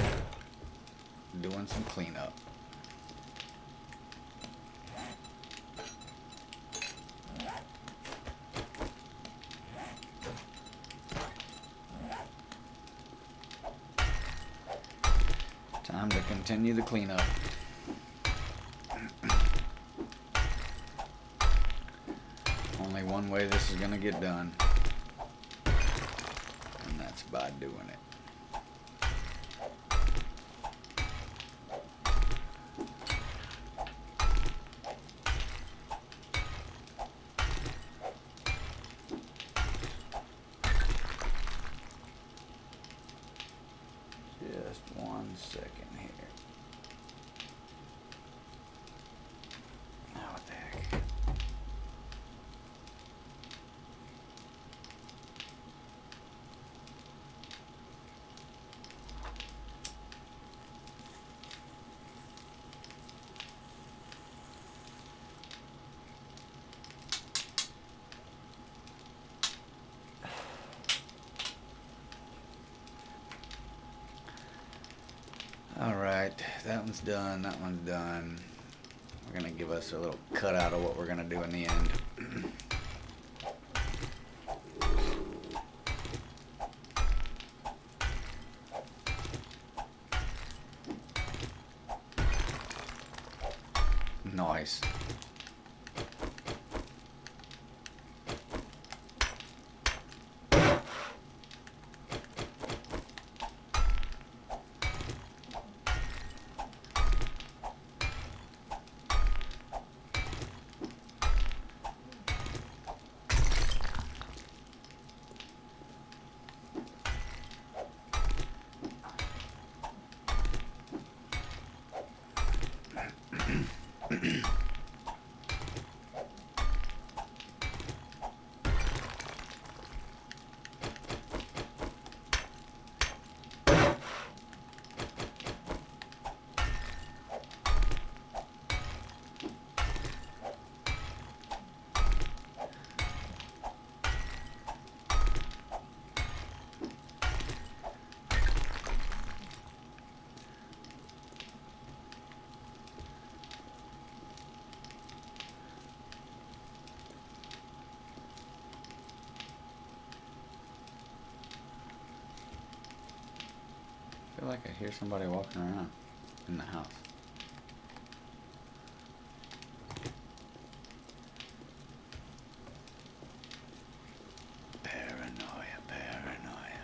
doing some cleanup. Time to continue the cleanup. Only one way this is gonna get done, and that's by doing it. Just 1 second here. Oh, what the heck? Alright, that one's done, that one's done. We're gonna give us a little cutout of what we're gonna do in the end. Nice. feel like I hear somebody walking around in the house. Paranoia, paranoia.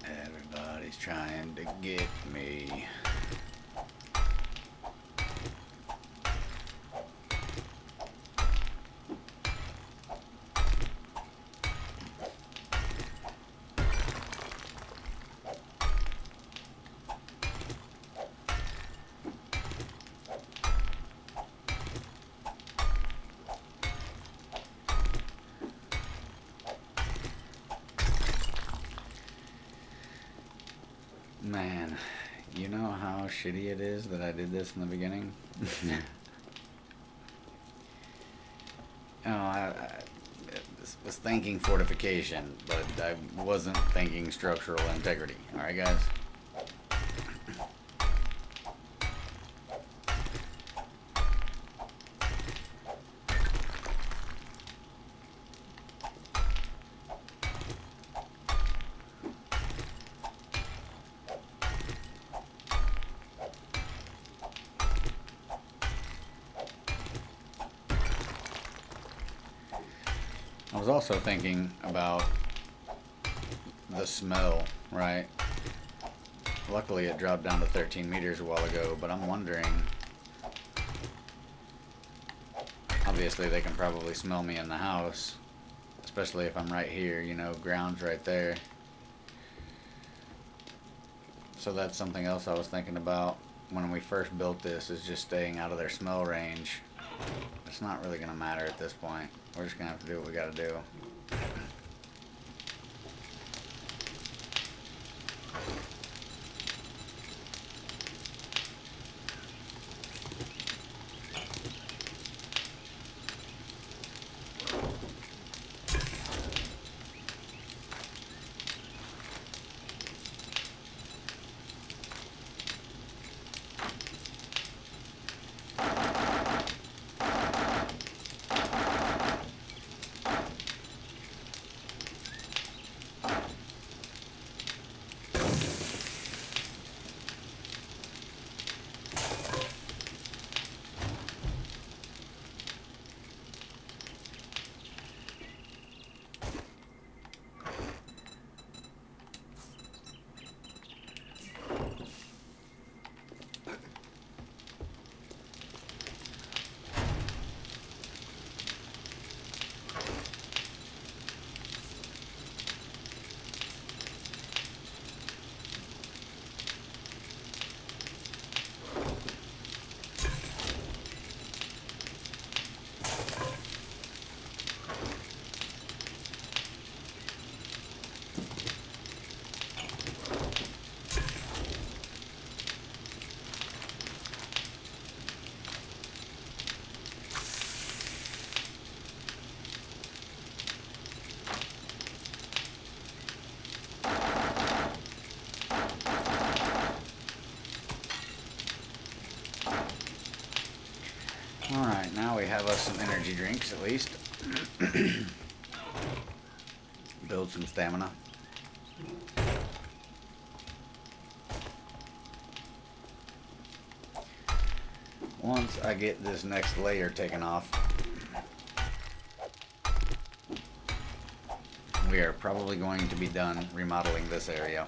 Everybody's trying to get me. Man, you know how shitty it is that I did this in the beginning? I was thinking fortification, but I wasn't thinking structural integrity. Alright, guys? I was also thinking about the smell, right? Luckily it dropped down to 13 meters a while ago, but I'm wondering, obviously they can probably smell me in the house, especially if I'm right here, you know, ground's right there. So that's something else I was thinking about when we first built this, is just staying out of their smell range. It's not really going to matter at this point. We're just going to have to do what we got to do. Alright, now we have us some energy drinks at least. Build some stamina. Once I get this next layer taken off, we are probably going to be done remodeling this area.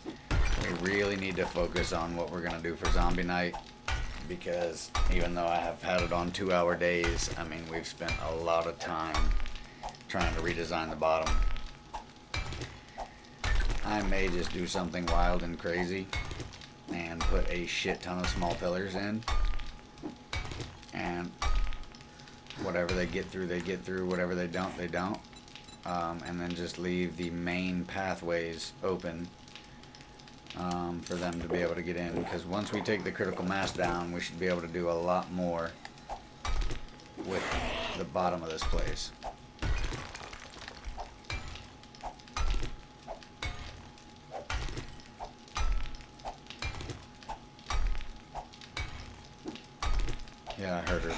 We really need to focus on what we're going to do for Zombie Night, because even though I have had it on 2-hour days, I mean, we've spent a lot of time trying to redesign the bottom. I may just do something wild and crazy and put a shit ton of small pillars in, and whatever they get through, they get through. Whatever they don't, they don't. And then just leave the main pathways open for them to be able to get in, because once we take the critical mass down, we should be able to do a lot more with the bottom of this place. Yeah, I heard her.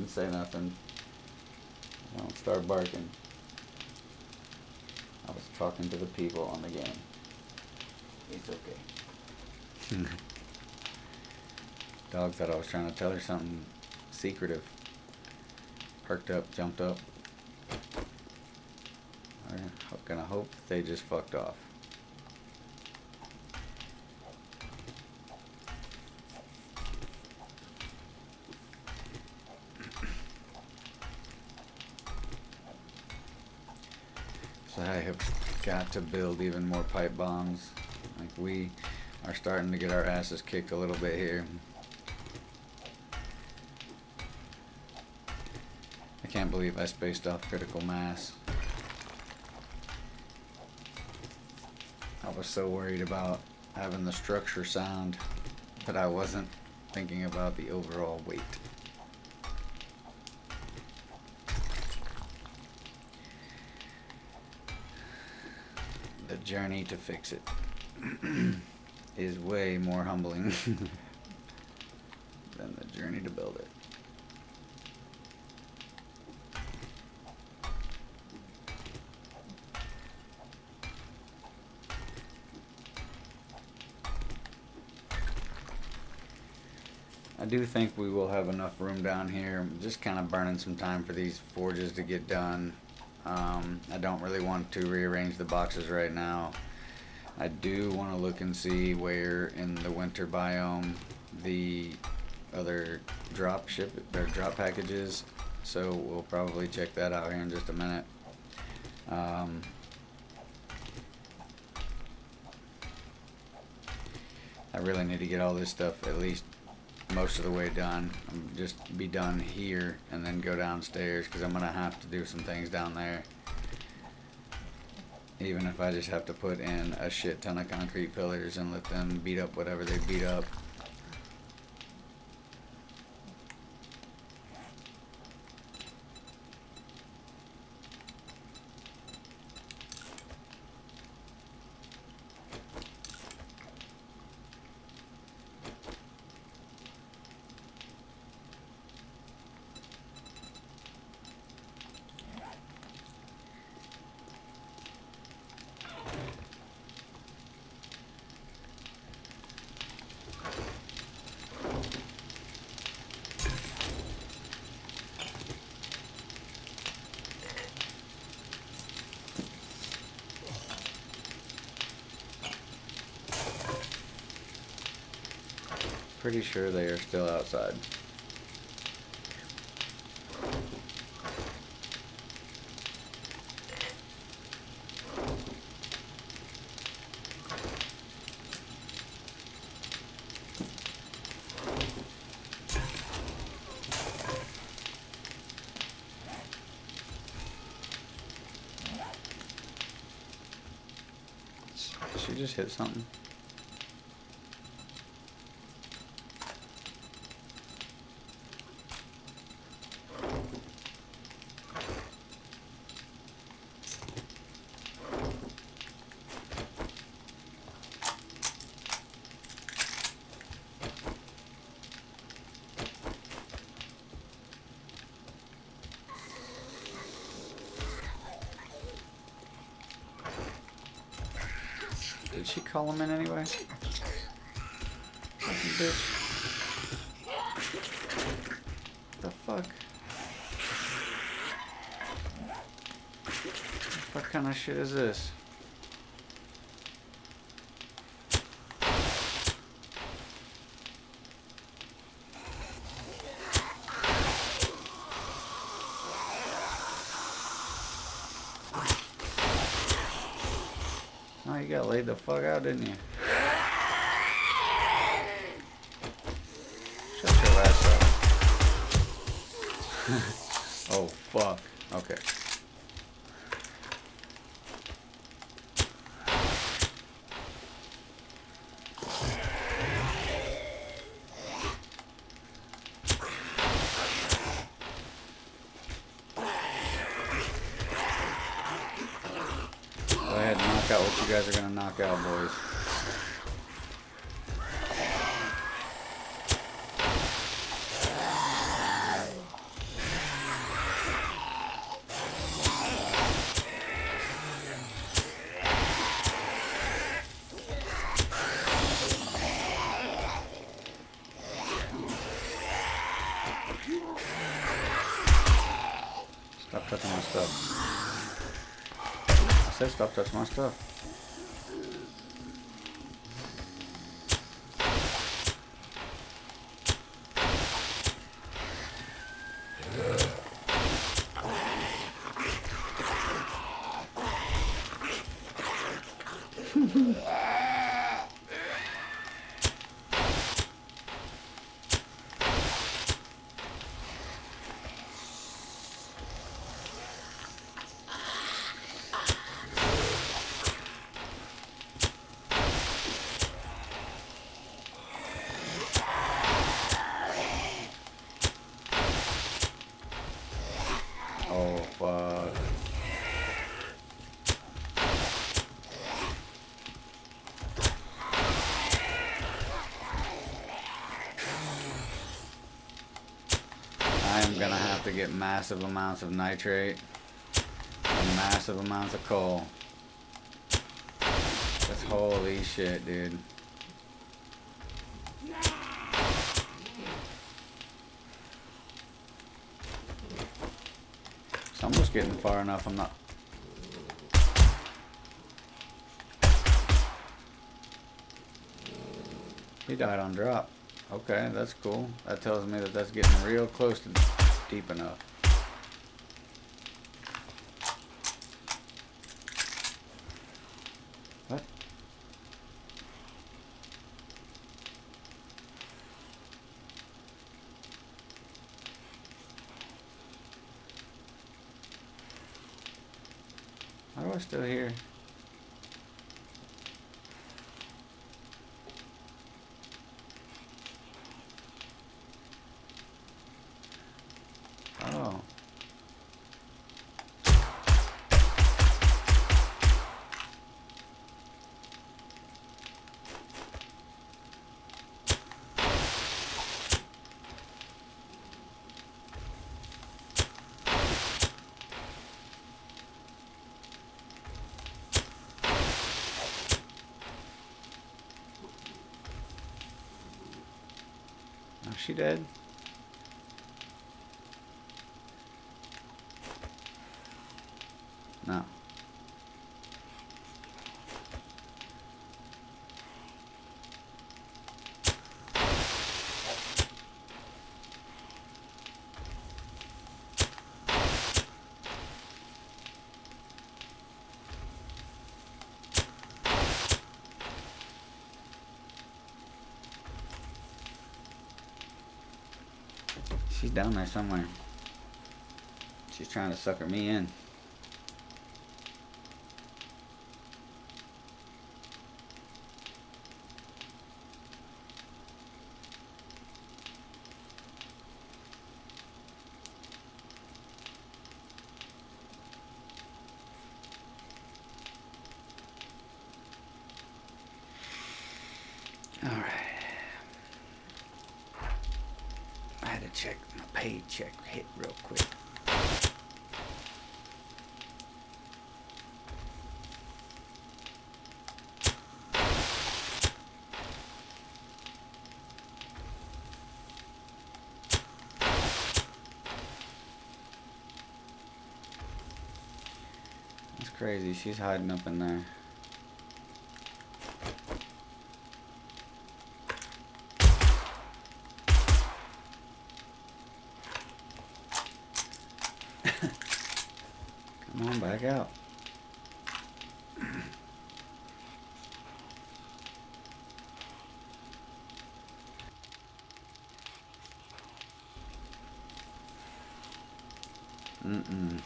didn't say nothing. Don't start barking. I was talking to the people on the game. It's okay. Dog thought I was trying to tell her something secretive. Perked up, jumped up. I'm gonna hope they just fucked off. So I have got to build even more pipe bombs. Like, we are starting to get our asses kicked a little bit here. I can't believe I spaced off critical mass. I was so worried about having the structure sound that I wasn't thinking about the overall weight. The journey to fix it is way more humbling than the journey to build it. I do think we will have enough room down here. I'm just kind of burning some time for these forges to get done. I don't really want to rearrange the boxes right now. I do want to look and see where in the winter biome the other drop packages. So we'll probably check that out here in just a minute. I really need to get all this stuff at least most of the way done. Just be done here and then go downstairs, because I'm gonna have to do some things down there, even if I just have to put in a shit ton of concrete pillars and let them beat up whatever they beat up. Pretty sure they are still outside. Did she just hit something? Did she call him in anyway? Fucking bitch. The fuck? What kind of shit is this? Oh, you got laid the fuck out, didn't you? Shut your ass up. Oh, fuck. Okay. Go ahead and knock out what you guys are gonna knock out, boys. said stop touching my stuff. Oh, fuck. I'm gonna have to get massive amounts of nitrate and massive amounts of coal. That's holy shit, dude. It's almost getting far enough. I'm not. He died on drop. Okay, that's cool. That tells me that that's getting real close to deep enough. What? Why do I still hear? Oh. Is she dead? No. She's down there somewhere. She's trying to sucker me in. Alright. I had to check my paycheck hit real quick. That's crazy. She's hiding up in there. Come on, back out. Mm-mm.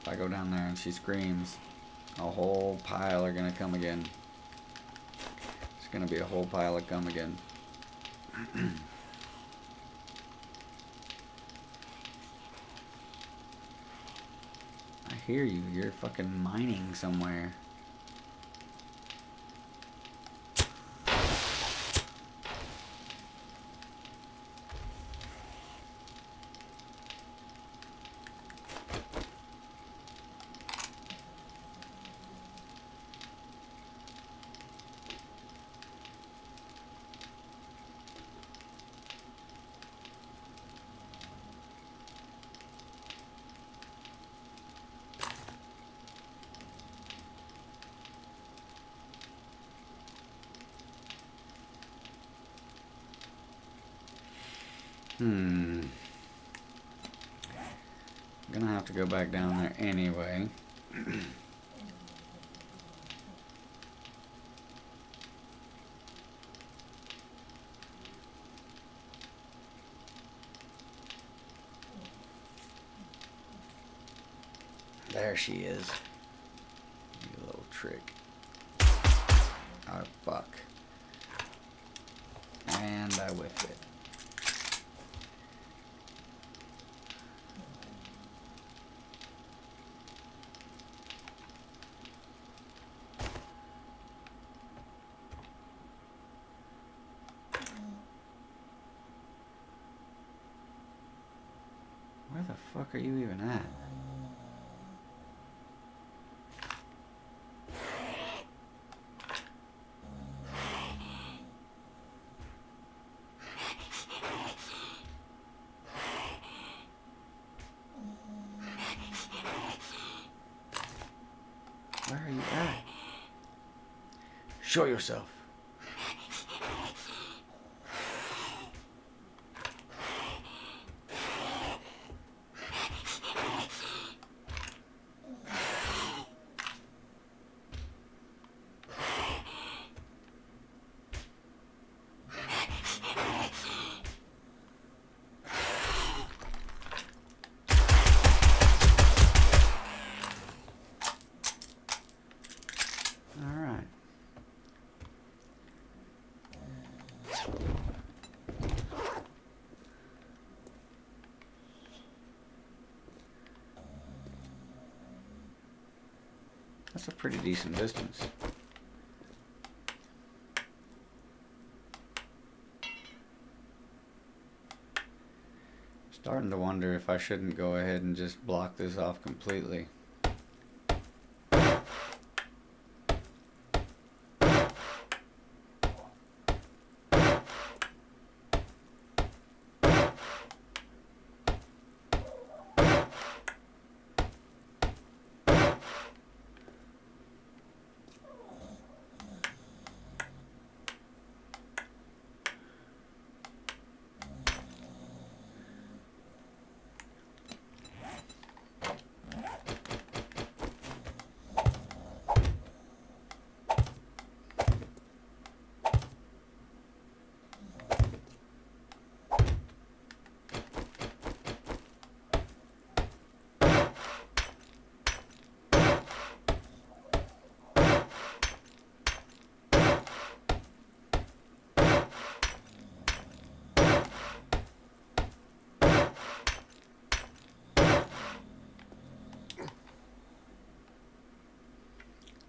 If I go down there and she screams, a whole pile are gonna come again. It's gonna be a whole pile of come again. I hear you. You're fucking mining somewhere. I'm gonna have to go back down there anyway. There she is. You little trick. Oh, fuck. And I whiffed it. Where the fuck are you even at? Where are you at? Show yourself. That's a pretty decent distance. Starting to wonder if I shouldn't go ahead and just block this off completely.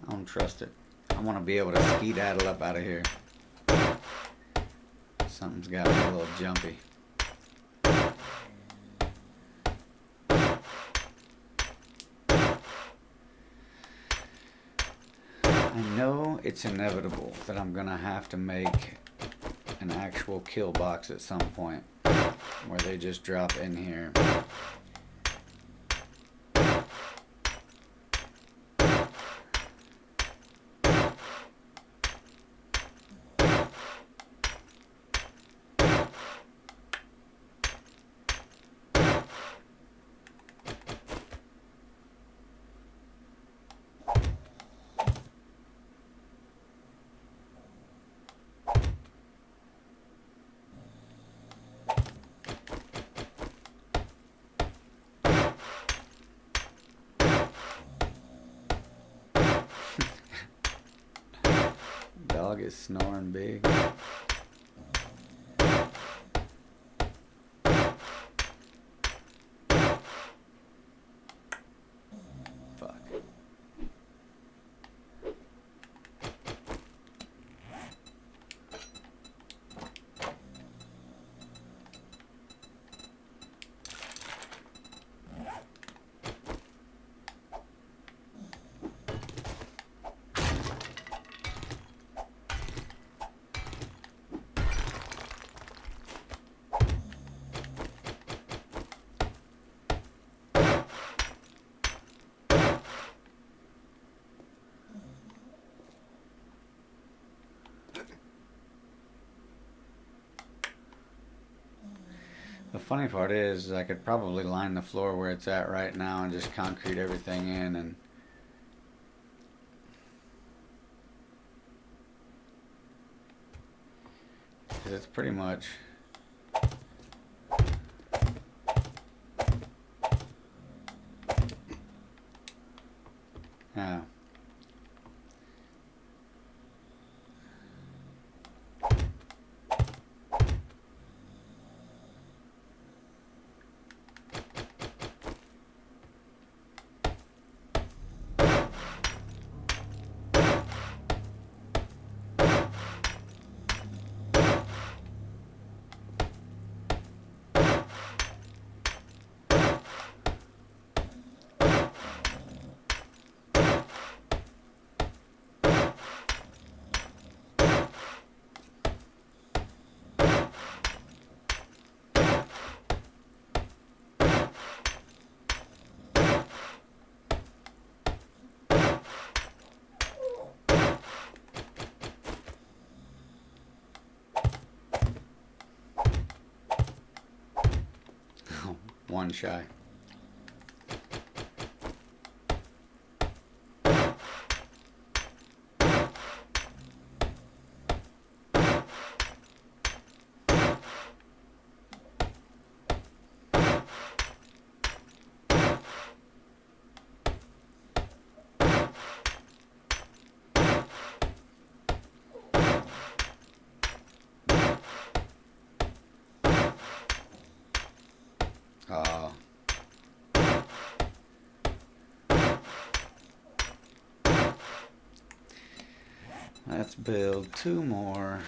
I don't trust it. I want to be able to skedaddle up out of here. Something's got me a little jumpy. I know it's inevitable that I'm gonna have to make an actual kill box at some point where they just drop in here. Dog is snoring big. Fuck. The funny part is I could probably line the floor where it's at right now and just concrete everything in, and cause it's pretty much, yeah. One shy. Oh. Let's build two more.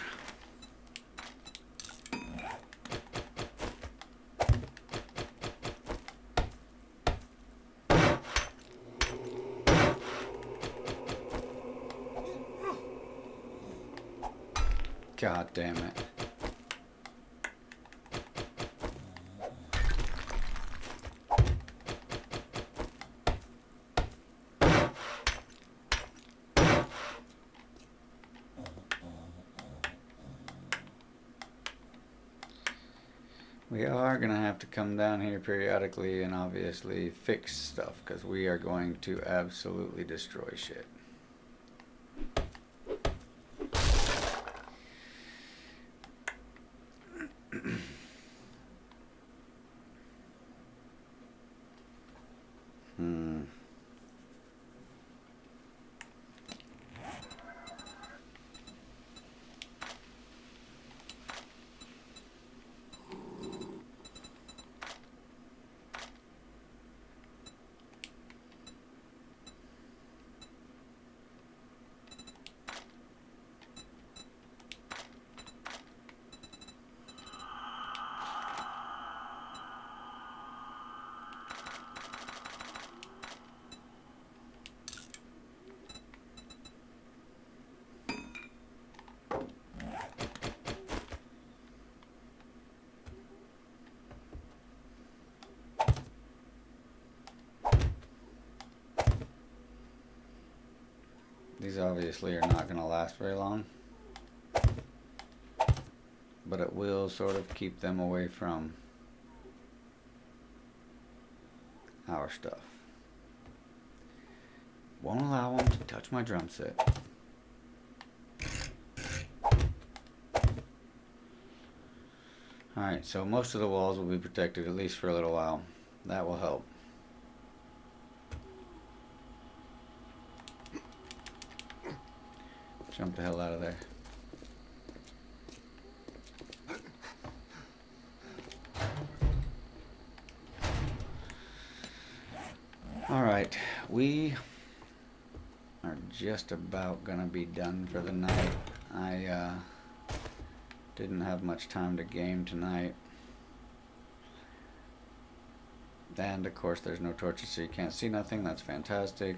God damn it. We are going to have to come down here periodically and obviously fix stuff, because we are going to absolutely destroy shit. These obviously are not going to last very long, but it will sort of keep them away from our stuff. Won't allow them to touch my drum set. Alright, so most of the walls will be protected at least for a little while. That will help. Jump the hell out of there. Alright, we are just about gonna be done for the night. I didn't have much time to game tonight. And of course there's no torches, so you can't see nothing. That's fantastic.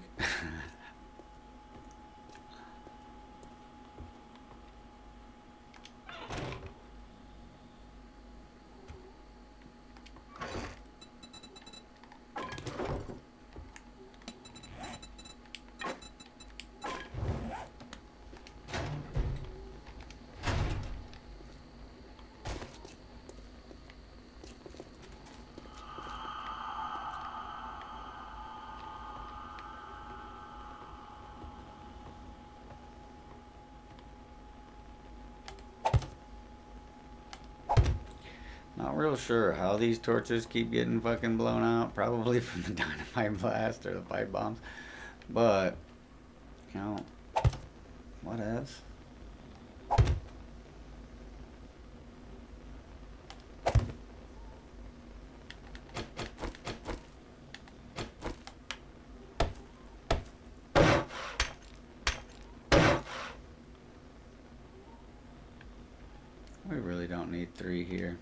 Not real sure how these torches keep getting fucking blown out. Probably from the dynamite blast or the pipe bombs. But, you know, whatevs. We really don't need 3 here.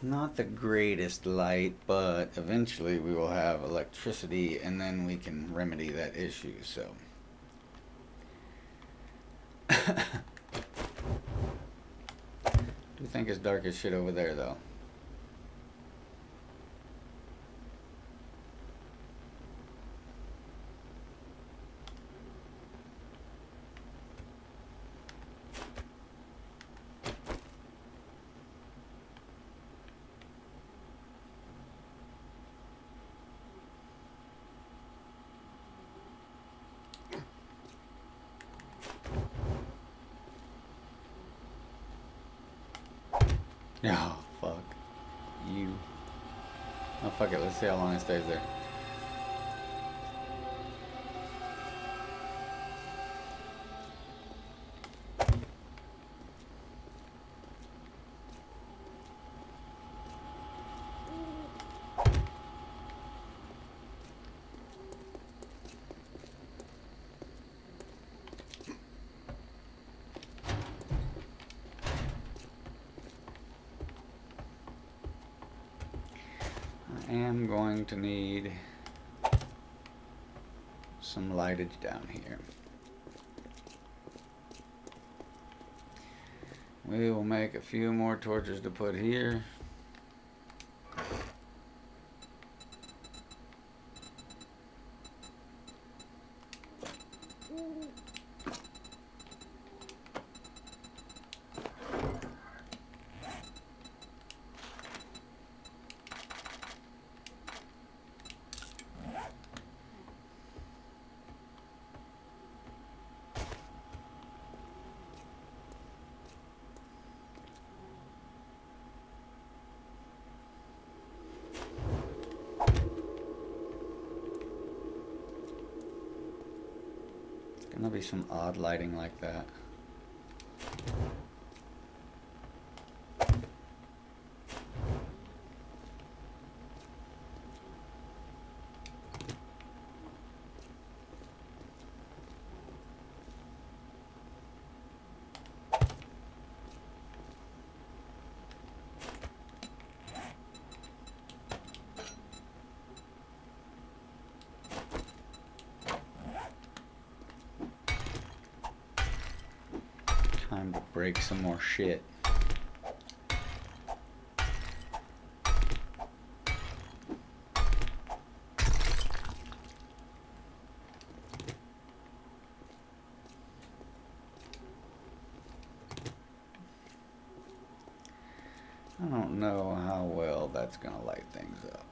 Not the greatest light, but eventually we will have electricity and then we can remedy that issue, so. Do think it's dark as shit over there, though. Oh, fuck. You. Oh, fuck it. Let's see how long it stays there. I am going to need some lightage down here. We will make a few more torches to put here. Gonna be some odd lighting like that. Time to break some more shit. I don't know how well that's gonna light things up.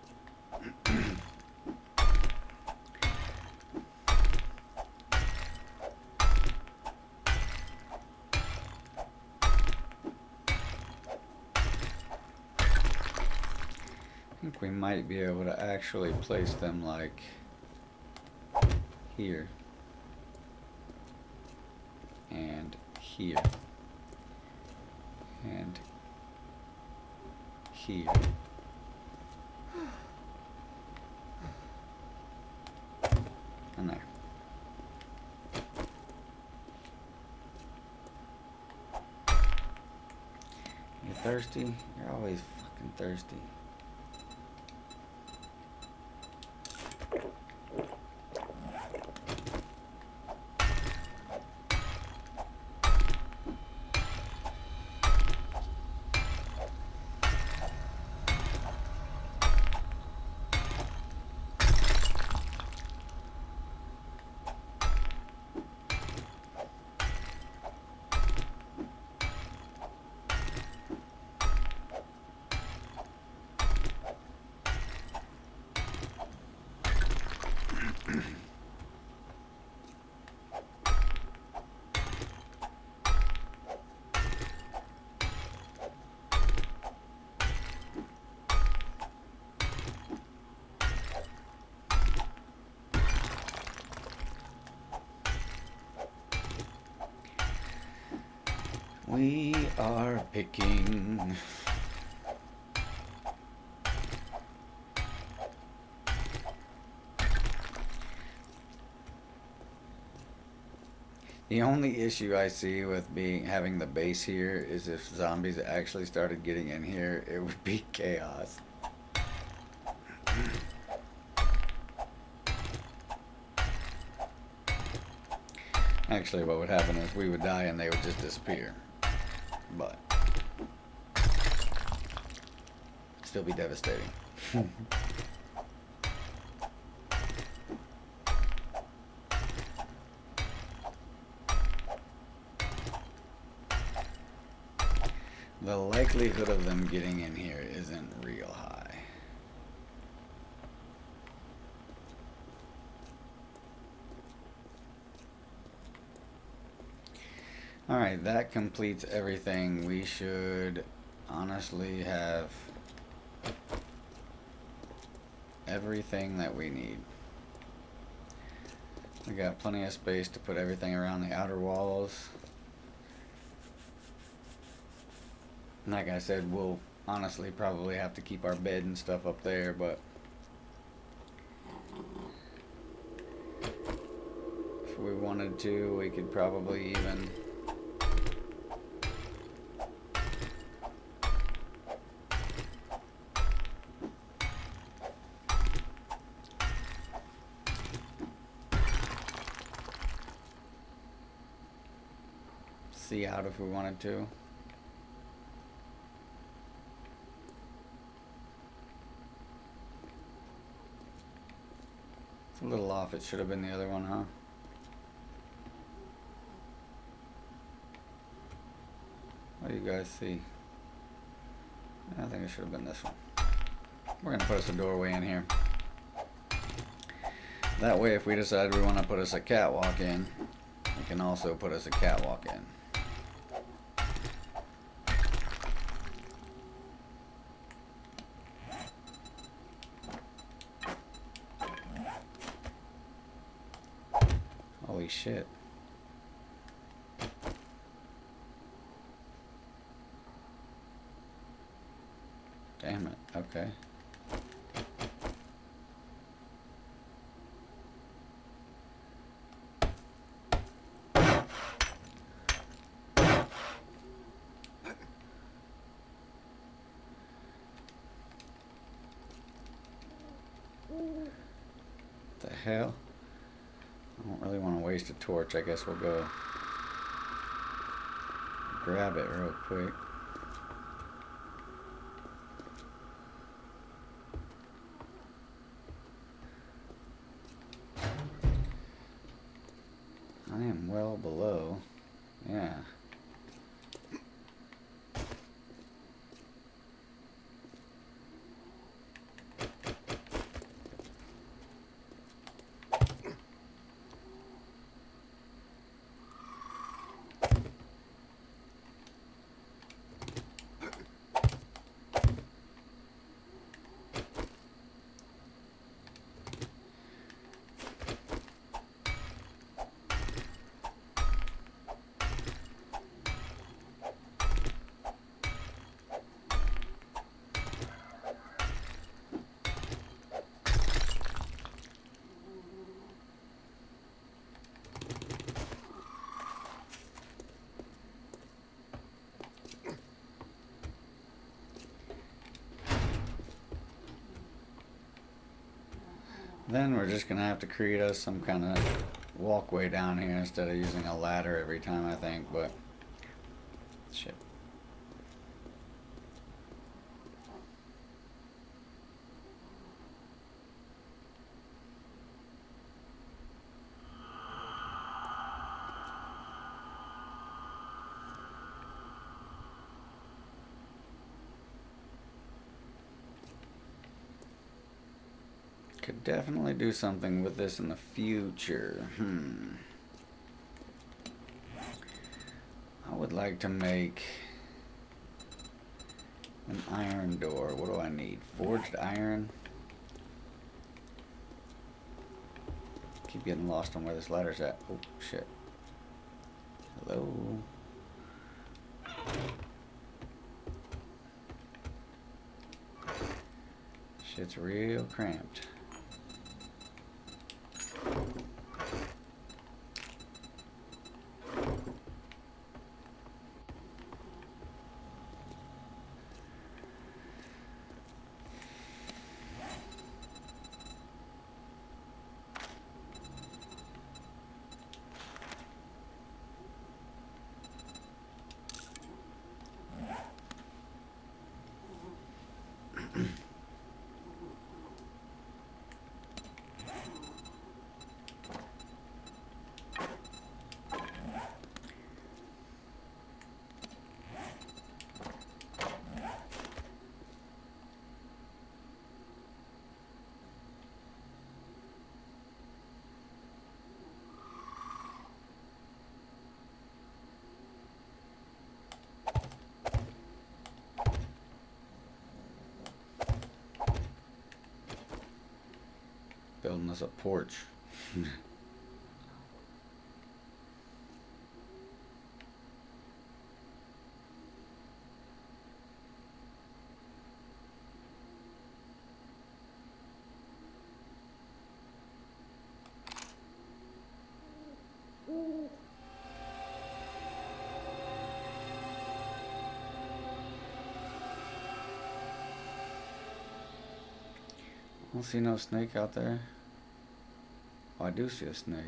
I think we might be able to actually place them like here and here and here. And there. thirsty? You're always fucking thirsty. We are picking. The only issue I see with having the base here is if zombies actually started getting in here, it would be chaos. Actually, what would happen is we would die and they would just disappear. But still be devastating. The likelihood of them getting in here isn't real high. Alright, that completes everything. We should honestly have everything that we need. We got plenty of space to put everything around the outer walls. Like I said, we'll honestly probably have to keep our bed and stuff up there, but if we wanted to, we could probably even see out if we wanted to. It's a little off. It should have been the other one, huh? What do you guys see? I think it should have been this one. We're gonna put us a doorway in here. That way, if we decide we want to put us a catwalk in, we can also put us a catwalk in. Holy shit. Damn it, okay. The hell? I don't really want to waste a torch. I guess we'll go grab it real quick. I am well below. Yeah. Then we're just gonna have to create us some kind of walkway down here instead of using a ladder every time, I think, but shit. Could definitely do something with this in the future. I would like to make an iron door. What do I need? Forged iron? Keep getting lost on where this ladder's at. Oh, shit. Hello? Shit's real cramped. Building us a porch. I don't see no snake out there. Oh, I do see a snake.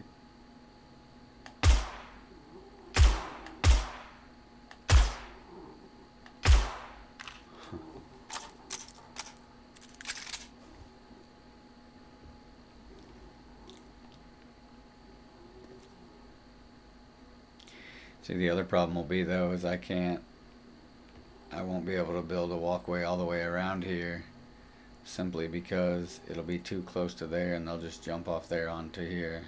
See, the other problem will be though is I won't be able to build a walkway all the way around here simply because it'll be too close to there and they'll just jump off there onto here.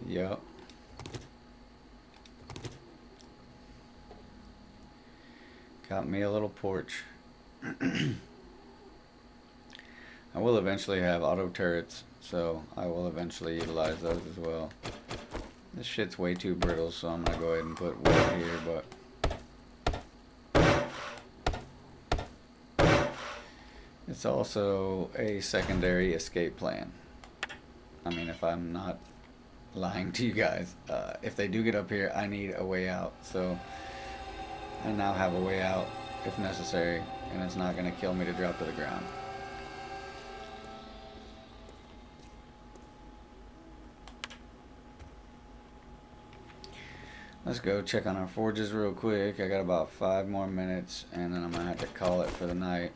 Yep. Got me a little porch. I will eventually have auto turrets, so I will eventually utilize those as well. This shit's way too brittle, so I'm gonna go ahead and put wood here, but it's also a secondary escape plan. I mean, if I'm not lying to you guys, if they do get up here, I need a way out, so I now have a way out if necessary, and it's not going to kill me to drop to the ground. Let's go check on our forges real quick. I got about 5 more minutes, and then I'm going to have to call it for the night.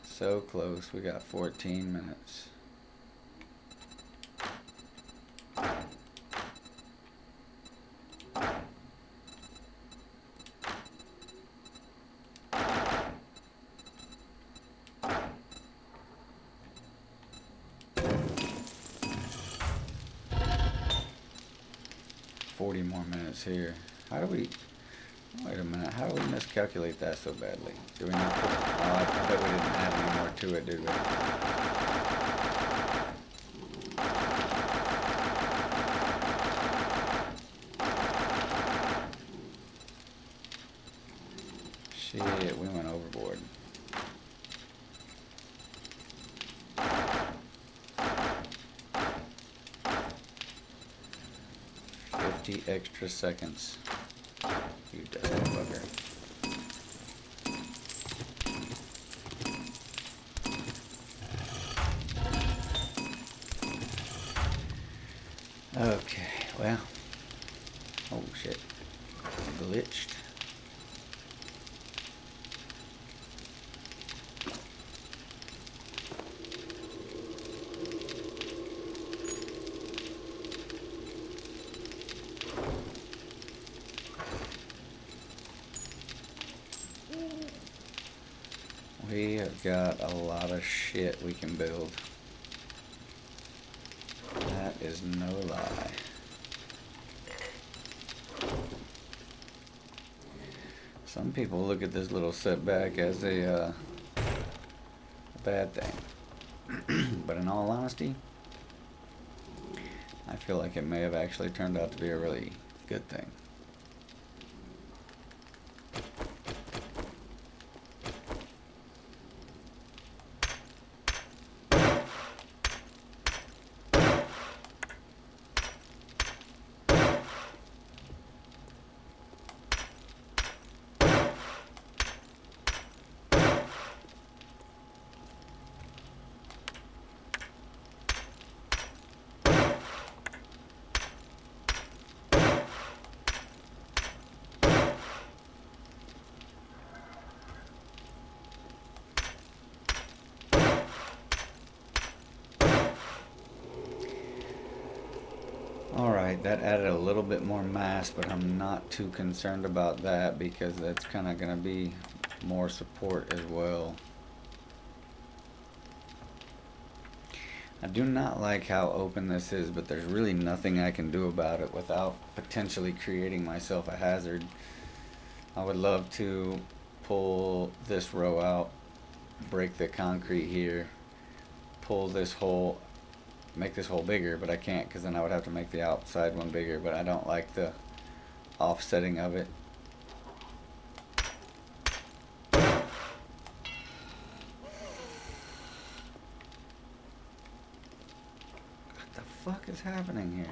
So close. We got 14 minutes. 40 more minutes here. How do we... Wait a minute. How do we miscalculate that so badly? Do we not put... Oh, I bet we didn't add any more to it, did we? Shit, we went overboard. Extra seconds. You dirty bugger. Okay, well. Oh shit. Glitched. We have got a lot of shit we can build. That is no lie. Some people look at this little setback as a bad thing. But in all honesty, I feel like it may have actually turned out to be a really good thing. Alright, that added a little bit more mass, but I'm not too concerned about that because that's kind of going to be more support as well. I do not like how open this is, but there's really nothing I can do about it without potentially creating myself a hazard. I would love to pull this row out, break the concrete here, pull this hole, make this hole bigger, but I can't because then I would have to make the outside one bigger, but I don't like the offsetting of it. What the fuck is happening here?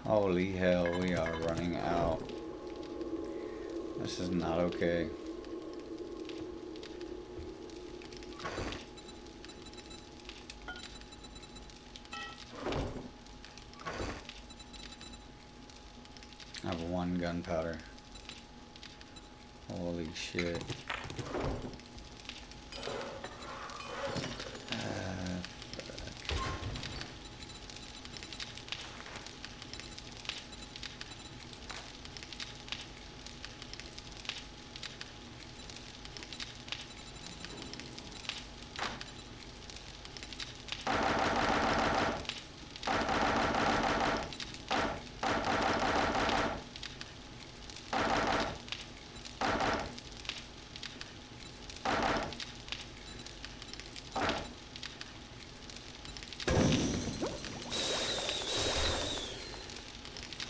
Holy hell, we are running out. This is not okay. I have one gunpowder. Holy shit.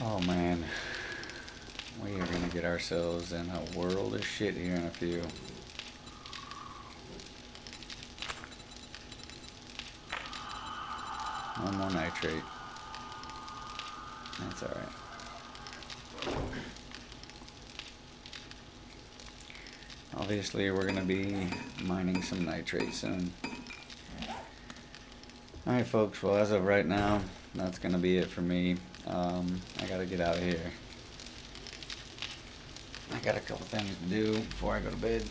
Oh man, we are gonna get ourselves in a world of shit here in a few. One more nitrate. That's alright. Obviously, we're going to be mining some nitrate soon. Alright, folks. Well, as of right now, that's going to be it for me. I got to get out of here. I got a couple things to do before I go to bed.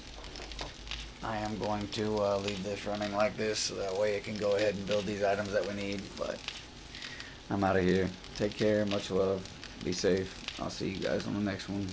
I am going to leave this running like this so that way it can go ahead and build these items that we need. But I'm out of here. Take care. Much love. Be safe. I'll see you guys on the next one.